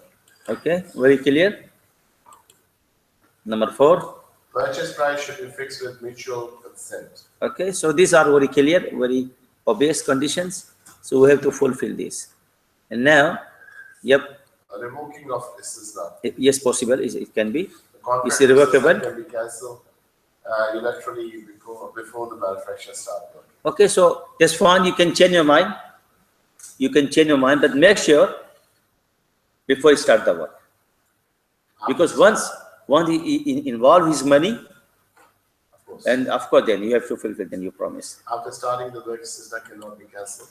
Okay, very clear. Number four. Purchase price should be fixed with mutual consent. Okay, so these are very clear, very obvious conditions. So we have to fulfill this. And now, yep. A revoking of istisna. Yes, possible. It can be. It's irrevocable. Can be cancelled unilaterally before the manufacturer starts working. Okay, so that's fine. You can change your mind. You can change your mind, but make sure before you start the work. Because once he involve his money, of course. And of course then you have to fulfill the new promise. After starting the work, istisna cannot be cancelled.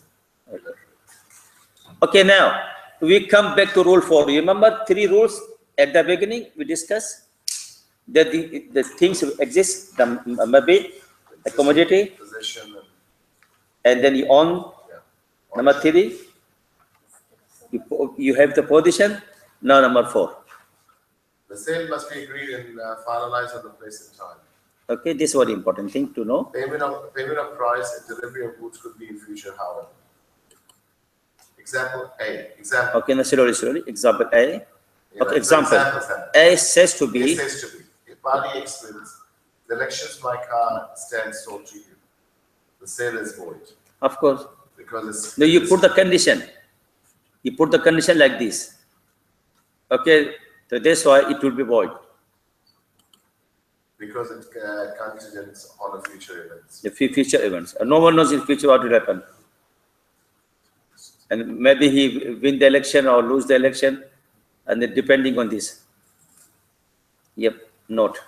Okay, now we come back to rule 4. Remember 3 rules at the beginning we discussed that the things exist, the mabit, the commodity, possession, and then you own. Number 3, you have the position. Now number 4. The sale must be agreed and finalized on the place and time. Okay, this is very important thing to know. Payment of price and delivery of goods could be in future, however. Example A. Example. Okay, now slowly. Example A. Yeah, Okay, example. Example. A says to be. A says to be. If party explains, the elections my car stands sold to you. The sale is void. Of course. Because it's. No, you put the condition. You put the condition like this. Okay, so that's why it will be void. Because it contingents on the future events. The future events. No one knows in future what will happen. And maybe he win the election or lose the election, and then depending on this. Yep, note.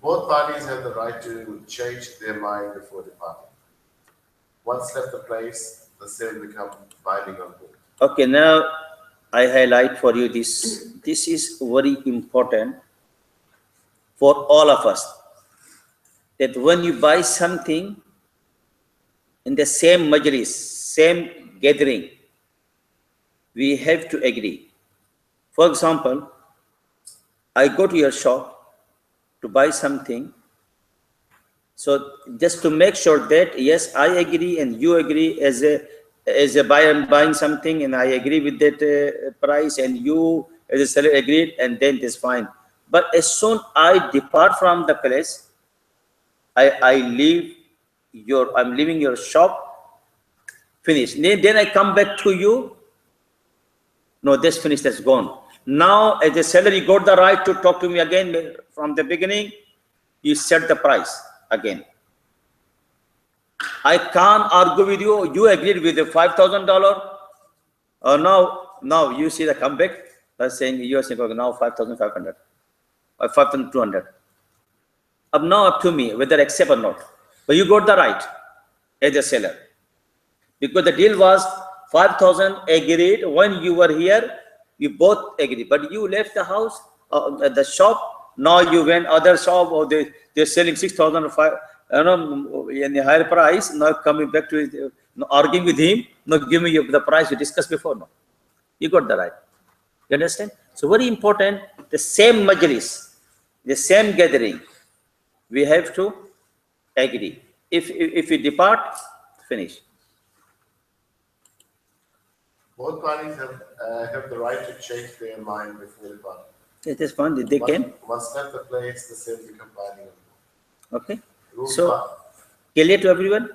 Both parties have the right to change their mind before departing. Once left the place, the sale becomes binding on both. Okay, now I highlight for you this. This is very important for all of us. That when you buy something in the same majlis, same gathering, we have to agree. For example, I go to your shop to buy something. So just to make sure that yes, I agree and you agree as a buyer buying something, and I agree with that price, and you as a seller agreed, and then it's fine. But as soon I depart from the place, I'm leaving your shop, finished. Then I come back to you. No, that's finished, that's gone. Now, as a seller, you got the right to talk to me again from the beginning. You set the price again. I can't argue with you. You agreed with the $5,000. Now you see the comeback. That's saying you are saying, okay, now 5,500 or 5,200. Now up to me whether I accept or not. But you got the right as a seller. Because the deal was 5,000 agreed. When you were here, you both agreed. But you left the house, the shop. Now you went other shop, or they're selling 6,000 or 5, in a higher price. Now coming back to it, arguing with him. Now give me the price we discussed before. No, you got the right. You understand? So very important. The same majlis, the same gathering, we have to agree. If we depart, finish. Both parties have the right to change their mind before departing. It is fine. They can. Once left the place, the sale become binding. Okay. Rule So five. clear to everyone.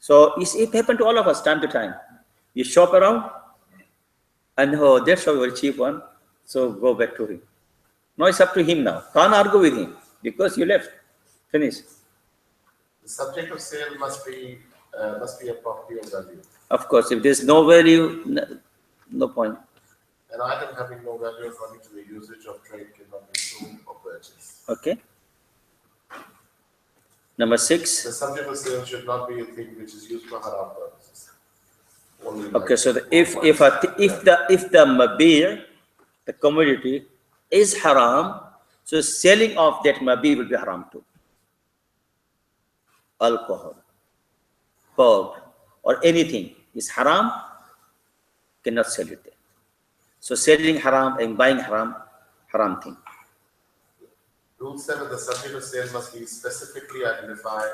So it happened to all of us time to time. You shop around, and oh, that's a very cheap one. So go back to him. Now it's up to him now. Can't argue with him because you left. Finish. The subject of sale must be a property of value. Of course, if there's no value, no point. An item having no value according to the usage of trade cannot be sold or purchased. Okay. Number 6. The subject of sale should not be a thing which is used for haram purposes. Only Okay, like so if the mabir, the commodity, is haram, so selling of that mabir will be haram too. Alcohol, pork, or anything is haram, cannot sell it there. So selling haram and buying haram thing. Rule 7, the subject of sale must be specifically identified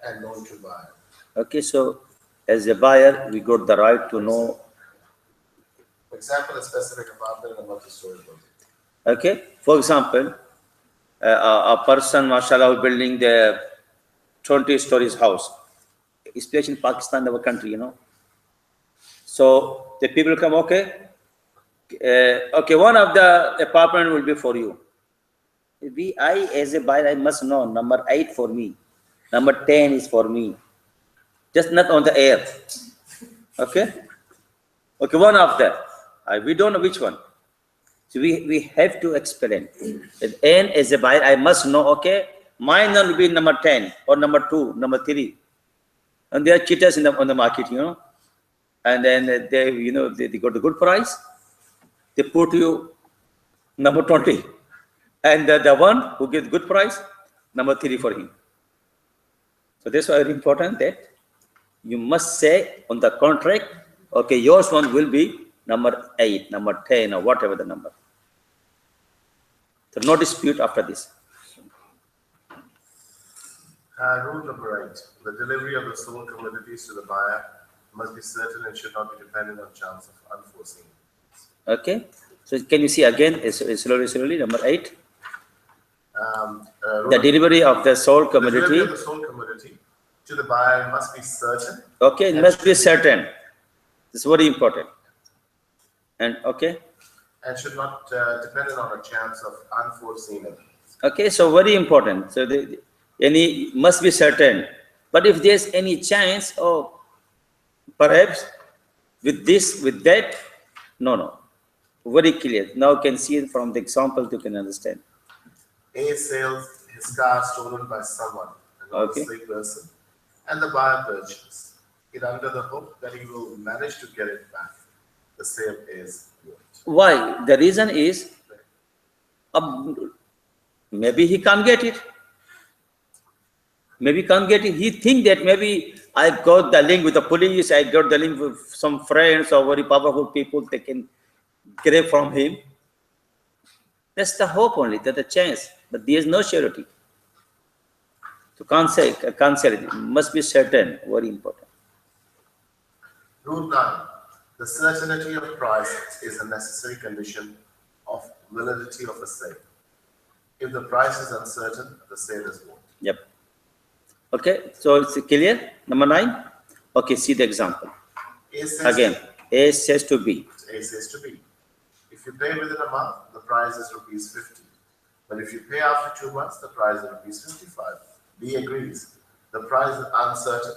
and known to buyer. Okay, so as a buyer, we got the right to know. For example, a specific apartment in a multi-story building. Okay, for example, a person, mashallah, building the 20 stories house, especially in Pakistan, our country, So the people come, okay, one of the apartment will be for you. I as a buyer, I must know number 8 for me, number 10 is for me, just not on the air. Okay, one of them, we don't know which one. So we have to explain. And as a buyer, I must know, okay, mine will be number 10 or number 2, number 3. And they are cheaters on the market, And then they got the good price. They put you number 20. And the one who gets good price, number 3 for him. So that's why it's important that you must say on the contract, okay, yours one will be number 8, number 10, or whatever the number. So no dispute after this. Rule number 8, the delivery of the sold commodities to the buyer must be certain and should not be dependent on chance of unforeseen. Okay, so can you see again, slowly, number 8? The delivery of the sold commodity. The delivery of the sold commodity to the buyer must be certain. Okay, it must be certain. This is very important. And okay. And should not dependent on a chance of unforeseen events. Okay, so very important. So any must be certain. But if there's any chance, or perhaps with this, with that, no. Very clear. Now you can see it from the example, you can understand. A sells his car stolen by someone, an honestly person, and the buyer purchases it under the hope that he will manage to get it back. The sale is good. Why? The reason is maybe he can't get it. Maybe can't get it. He think that maybe I got the link with the police, I got the link with some friends or very powerful people, they can grab from him. That's the hope only, that's the chance. But there is no surety. So can't say it. Must be certain, very important. Rule 9. The certainty of price is a necessary condition of validity of a sale. If the price is uncertain, the sale is void. Yep. Okay, so it's clear. Number 9. Okay, see the example. Again, A says to B. A says to B. If you pay within a month, the price is rupees 50. But if you pay after 2 months, the price is rupees 55. B agrees. The price is uncertain,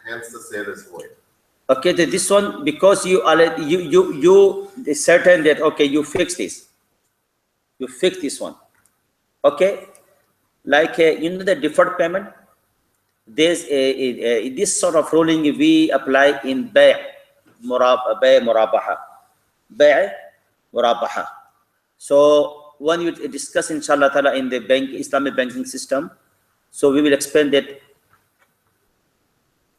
hence the sale is void. Okay, this one, because you is certain that, okay, you fix this. You fix this one. Okay, like the deferred payment. There's this sort of ruling we apply in bay' murabaha. Bay' murabaha. So when you discuss inshallah ta'ala in the Islamic banking system, so we will explain that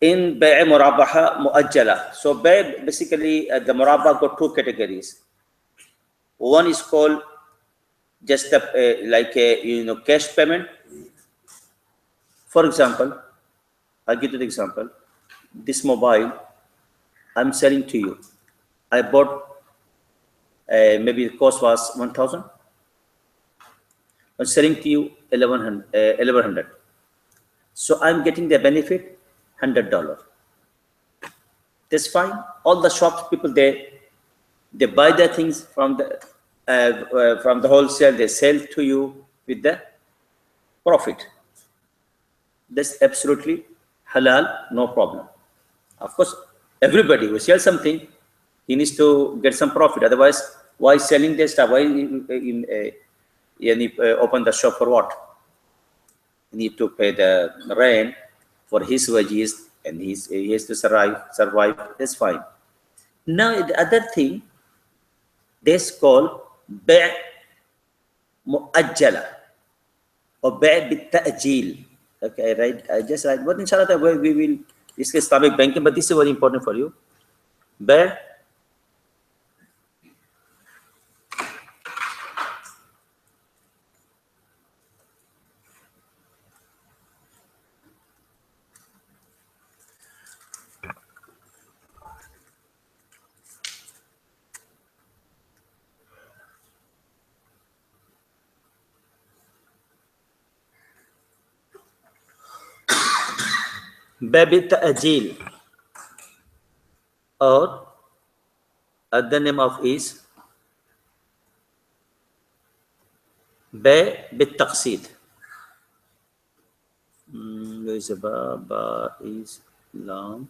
in bay' murabaha muajjala. So bay' basically the murabaha got two categories. One is called just like a cash payment. For example, I'll give you the example. This mobile I'm selling to you. I bought maybe the cost was 1,000. I'm selling to you 1,100. So I'm getting the benefit $100. That's fine. All the shops people they buy their things from the wholesale. They sell to you with the profit. That's absolutely halal, no problem. Of course, everybody who sells something, he needs to get some profit. Otherwise, why selling this stuff? Why open the shop for what? You need to pay the rent for his wages, and he has to survive. That's fine. Now the other thing, this called bay' muajjala or bay' bit-ta'jil. Okay, right? I just write. But inshallah, we will discuss Islamic banking. But this is very important for you. Bay' bit-ta'jil, or the name of is bay' bit-taqsid. There is a ba is lam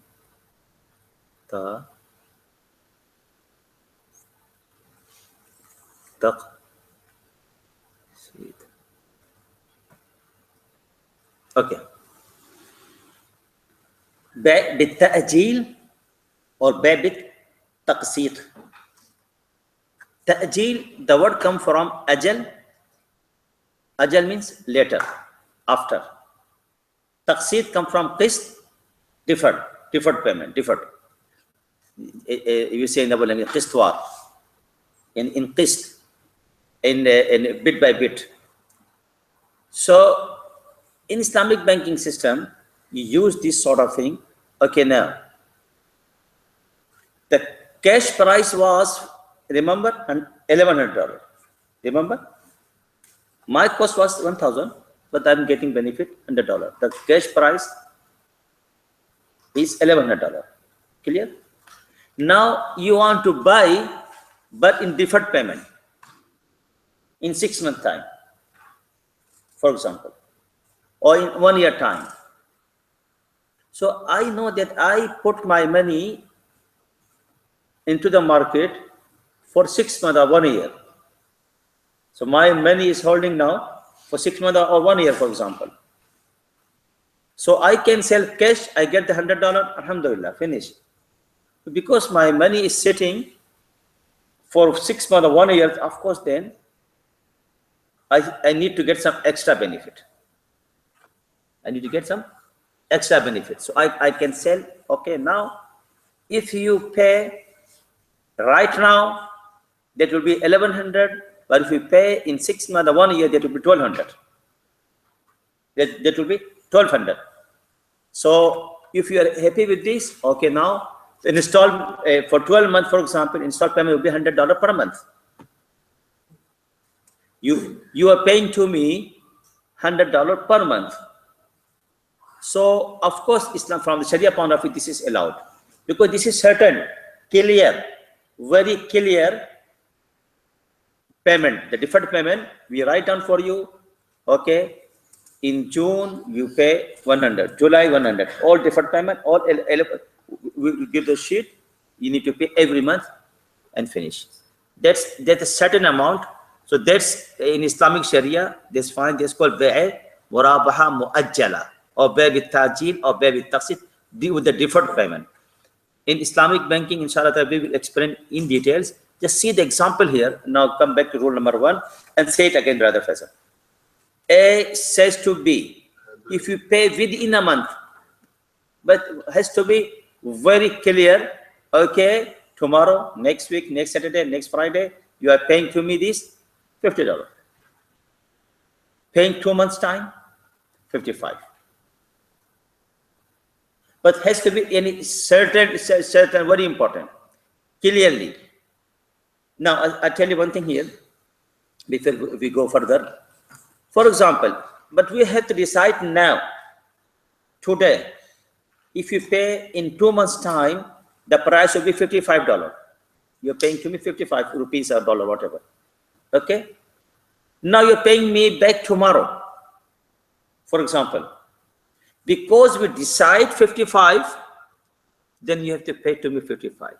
ta taqsid. Okay. Bay' bit-ta'jil or bay' bit-taqsid. Ta'jil, the word comes from ajal. Ajal means later, after. Taqsid comes from qist, deferred payment, deferred. You say in the language, qistwar, in qist, in bit by bit. So in Islamic banking system, you use this sort of thing. Okay, now the cash price was, remember, $1,100. Remember, my cost was 1,000, but I'm getting benefit $100. The cash price is $1,100. Clear? Now you want to buy, but in deferred payment, in 6 months time, for example, or in 1 year time. So I know that I put my money into the market for 6 months or 1 year. So my money is holding now for 6 months or 1 year, for example. So I can sell cash, I get the $100, alhamdulillah, finish. Because my money is sitting for 6 months or 1 year, of course, then I need to get some extra benefit. I need to get some extra benefit. So I can sell, okay, now, if you pay right now, that will be 1,100, but if you pay in 6 months or 1 year, that will be 1,200. That will be 1,200. So if you are happy with this, okay, now install for 12 months, for example, install payment will be $100 per month. You are paying to me $100 per month. So of course, Islam, from the Sharia point of view, this is allowed, because this is certain, clear, very clear payment. The deferred payment we write down for you. Okay, in June you pay 100, July 100, all deferred payment, all we give the sheet. You need to pay every month and finish. That's a certain amount. So that's in Islamic Sharia. That's fine. That's called bay' murabaha muajjala, or bay with tajil, or bay with taqsid, deal with the deferred payment. In Islamic banking, inshallah, we will explain in details. Just see the example here. Now come back to rule number 1 and say it again, brother Faisal. A says to B, if you pay within a month, but has to be very clear, okay, tomorrow, next week, next Saturday, next Friday, you are paying to me this $50. Paying 2 months time, 55. But has to be any certain, very important, clearly. Now, I tell you one thing here, before we go further. For example, but we have to decide now, today, if you pay in 2 months' time, the price will be $55. You're paying to me 55 rupees or dollar, whatever. Okay? Now you're paying me back tomorrow, for example. Because we decide 55, then you have to pay to me 55.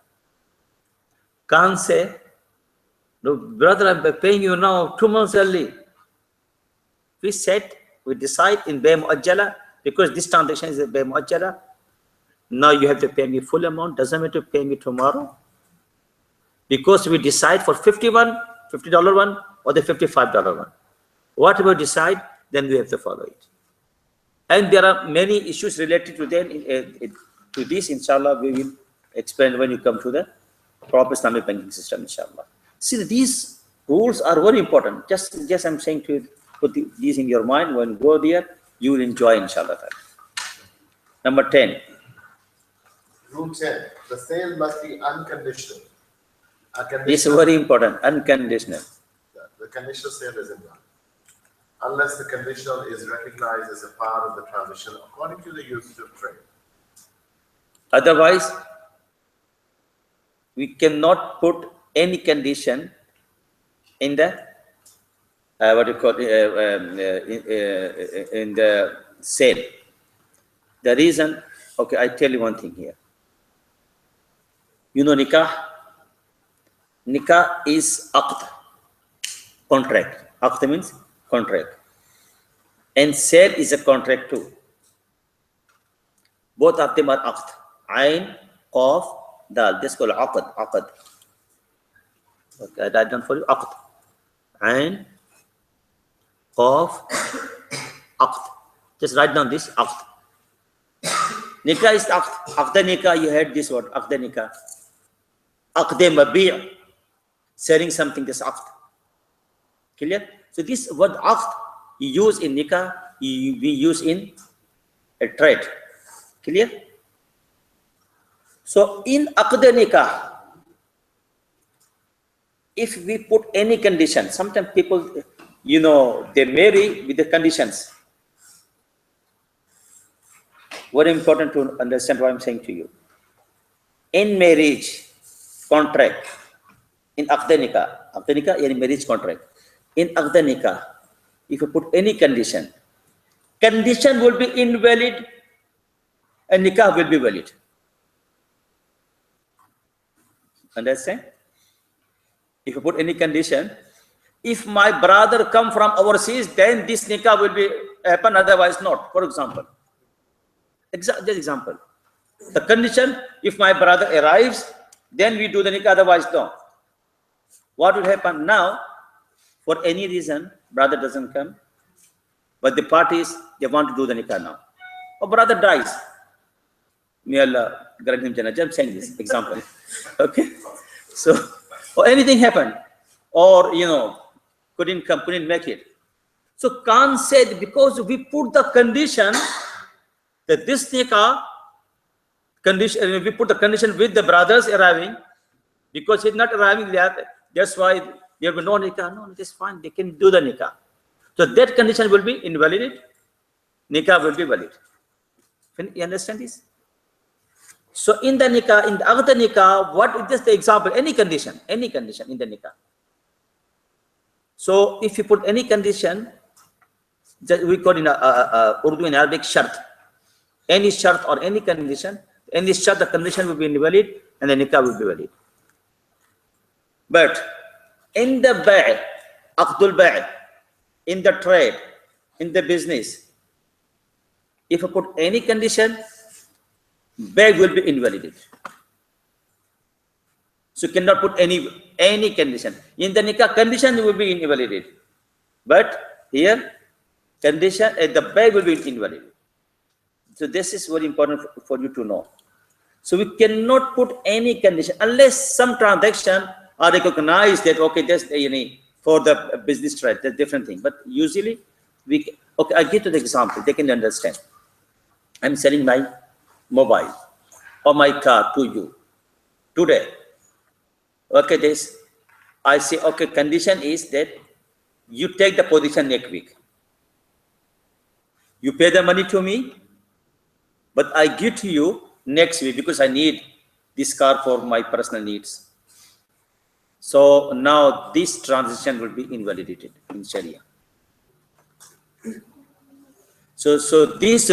Can't say, no, brother, I'm paying you now 2 months early. We said, we decide in bay muajjala, because this transaction is a bay muajjala. Now you have to pay me full amount. Doesn't matter to pay me tomorrow. Because we decide for $50 one, or the $55 one. Whatever we decide, then we have to follow it. And there are many issues related to them. To this, inshallah, we will explain when you come to the proper Islamic banking system, inshallah. See, these rules are very important. Just I'm saying to you, put these in your mind. When you go there, you will enjoy, inshallah. Number 10. Rule 10. The sale must be unconditional. This is very important. Unconditional. The conditional sale is invalid unless the conditional is recognized as a part of the transaction according to the usage of trade. Otherwise, we cannot put any condition in the in the sale. The reason, okay, I tell you one thing here. You know nikah? Nikah is aqd, contract. Aqd means contract. And sale is a contract too. Both of them are aqd. Ain, qaf, dal. This is called aqd. Aqd. Okay, I write down for you. Aqd. Ain, qaf, aqd. Just write down this aqd. Nikah is aqd. Aqd nikah, you heard this word. Aqd nikah. Aqd mabi'. Selling something, this aqd. Clear? So this word aqd you use in nikah, we use in a trade. Clear? So in aqd nikah, if we put any condition, sometimes people, you know, they marry with the conditions. Very important to understand what I'm saying to you. In marriage contract, in aqd nikah in marriage contract, in aqd nikah, if you put any condition, condition will be invalid and nikah will be valid. Understand? If you put any condition, if my brother come from overseas, then this nikah will be happen, otherwise not. For example, just example. The condition, if my brother arrives, then we do the nikah, otherwise no. What will happen now? For any reason, brother doesn't come, but the parties, they want to do the nikah now. Or brother dies. May Allah grant him Jannah. I'm saying this example. Okay? So, or anything happened, or, you know, couldn't come, couldn't make it. So Khan said, because we put the condition that this nikah, condition, we put the condition with the brothers arriving, because he's not arriving there, that's why there will be no nikah. No, that's fine, they can do the nikah. So that condition will be invalidated, nikah will be valid. You understand this? So in the nikah, in the aqd nikah, what is just the example? Any condition in the nikah. So if you put any condition, we call in Urdu and Arabic shart. Any shart or any condition, any shart, the condition will be invalid and the nikah will be valid. But in the bay', aqdul bay', in the trade, in the business, if I put any condition, beg will be invalidated. So you cannot put any condition. In the nikah, condition will be invalidated. But here, condition, the beg will be invalidated. So this is very important for you to know. So we cannot put any condition unless some transaction are recognized that, okay, that's for the business trade, that's different thing. But usually, okay, I give you the example, they can understand. I'm selling my mobile or my car to you today. Okay, I say, okay, condition is that you take the position next week. You pay the money to me, but I give to you next week because I need this car for my personal needs. So now this transaction will be invalidated in Sharia. So this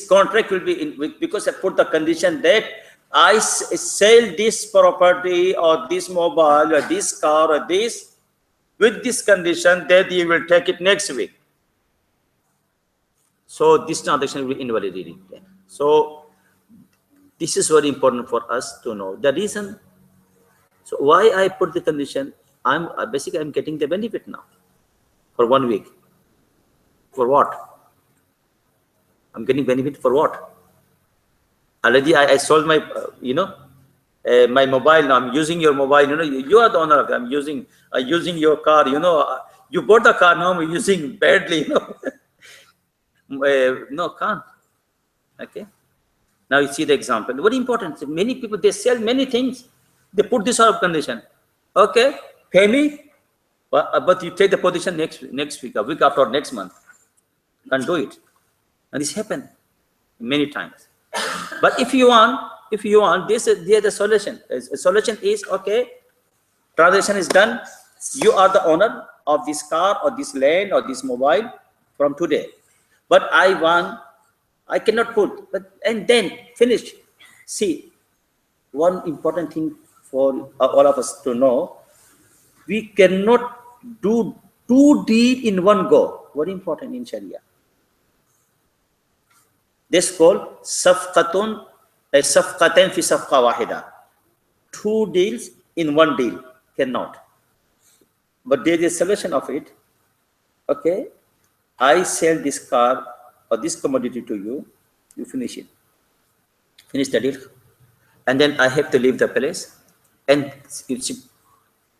contract will be because I put the condition that I sell this property or this mobile or this car or this with this condition that you will take it next week. So this transaction will be invalidated. So this is very important for us to know the reason. So why I put the condition? I'm getting the benefit now for 1 week. For what? I'm getting benefit for what? Already I sold my, my mobile. Now I'm using your mobile. You are the owner of it. I'm using your car. You bought the car. Now I'm using badly. No, can't. Okay. Now you see the example. Very important. Many people, they sell many things. They put this sort of condition. Okay, pay me, but you take the position next week, a week after, next month. Can't do it. And this happened many times. But if you want, this is the solution. The solution is, okay, transaction is done. You are the owner of this car or this land or this mobile from today. But I cannot put, and then finish. See, one important thing for all of us to know, we cannot do 2 deeds in one go. Very important in Sharia. This is called safqatain fi safqa wahida. 2 deals in 1 deal. Cannot. But there is a solution of it. Okay, I sell this car or this commodity to you, you finish it. Finish the deal. And then I have to leave the place and it's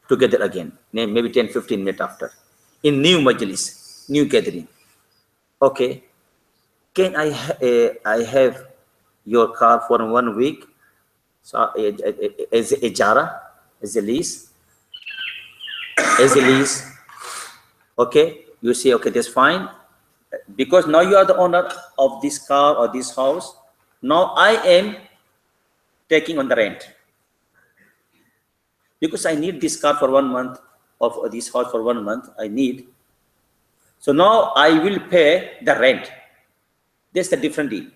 together again, maybe 10-15 minutes after, in new majlis, new gathering. Okay, can I have your car for 1 week, so as a jara, as a lease, okay, you say, okay, that's fine, because now you are the owner of this car or this house. Now I am taking on the rent because I need this car for 1 month, of this house for 1 month I need. So now I will pay the rent. That's the different deal,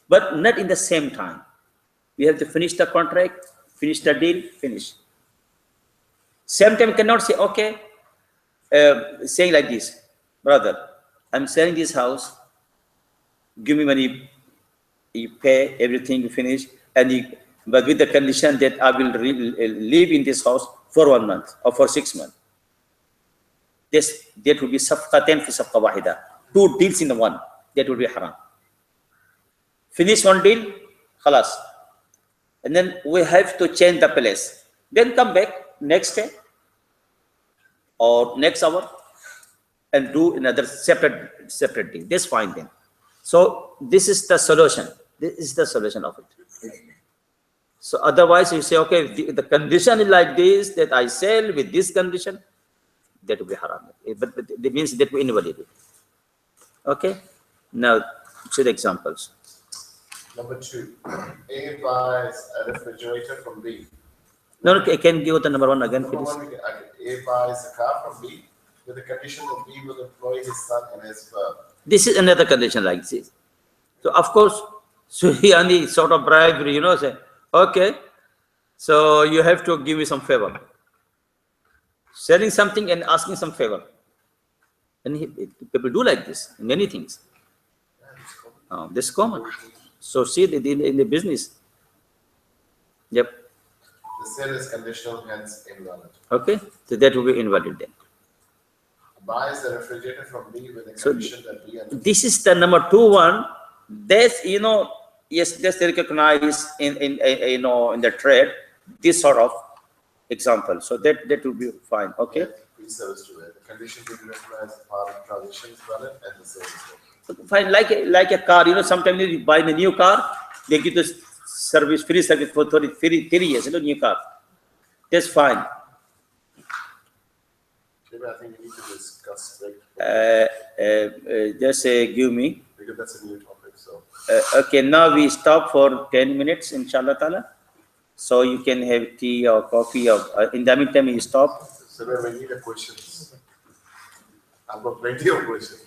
but not in the same time. We have to finish the contract, finish the deal, finish. Same time cannot say, okay, saying like this, brother, I'm selling this house, give me money, you pay everything, you finish, and but with the condition that I will live in this house for 1 month or for 6 months. That would be safqatain fi safqa wahida. 2 deals in one. That would be haram. Finish 1 deal, khalas. And then we have to change the place. Then come back next day or next hour and do another separate deal. That's fine then. So this is the solution. This is the solution of it. So otherwise you say, okay, the condition is like this, that I sell with this condition, that will be haram. But it means that we invalidate it. Okay. Now, see the examples. Number 2, A buys a refrigerator from B. No, okay, can you give the number 1 again, please? A buys a car from B with the condition that B will employ his son in his firm. This is another condition like this. So of course, so he only sort of bribery, say, okay, so you have to give me some favor. Selling something and asking some favor. And people do like this in many things. Yeah, it's common. This is common. So see it in the business. Yep. The sale is conditional, hence invalid. Okay. So that will be invalid then. Buys the refrigerator from B with the So condition that B and this is the number 2 one. That's, yes, that's recognized in the trade, this sort of example. So that will be fine. Okay. B service to it. The condition to be recognized as part of transaction is valid and the sale is valid. Fine. Like a car, sometimes you buy a new car, they give the free service for 3 years, new car. That's fine. Maybe I think we need to discuss it Just give me. because that's a new topic. So Okay, now we stop for 10 minutes, inshallah ta'ala. So you can have tea or coffee, or in the meantime you stop. we need a questions. I've got plenty of questions.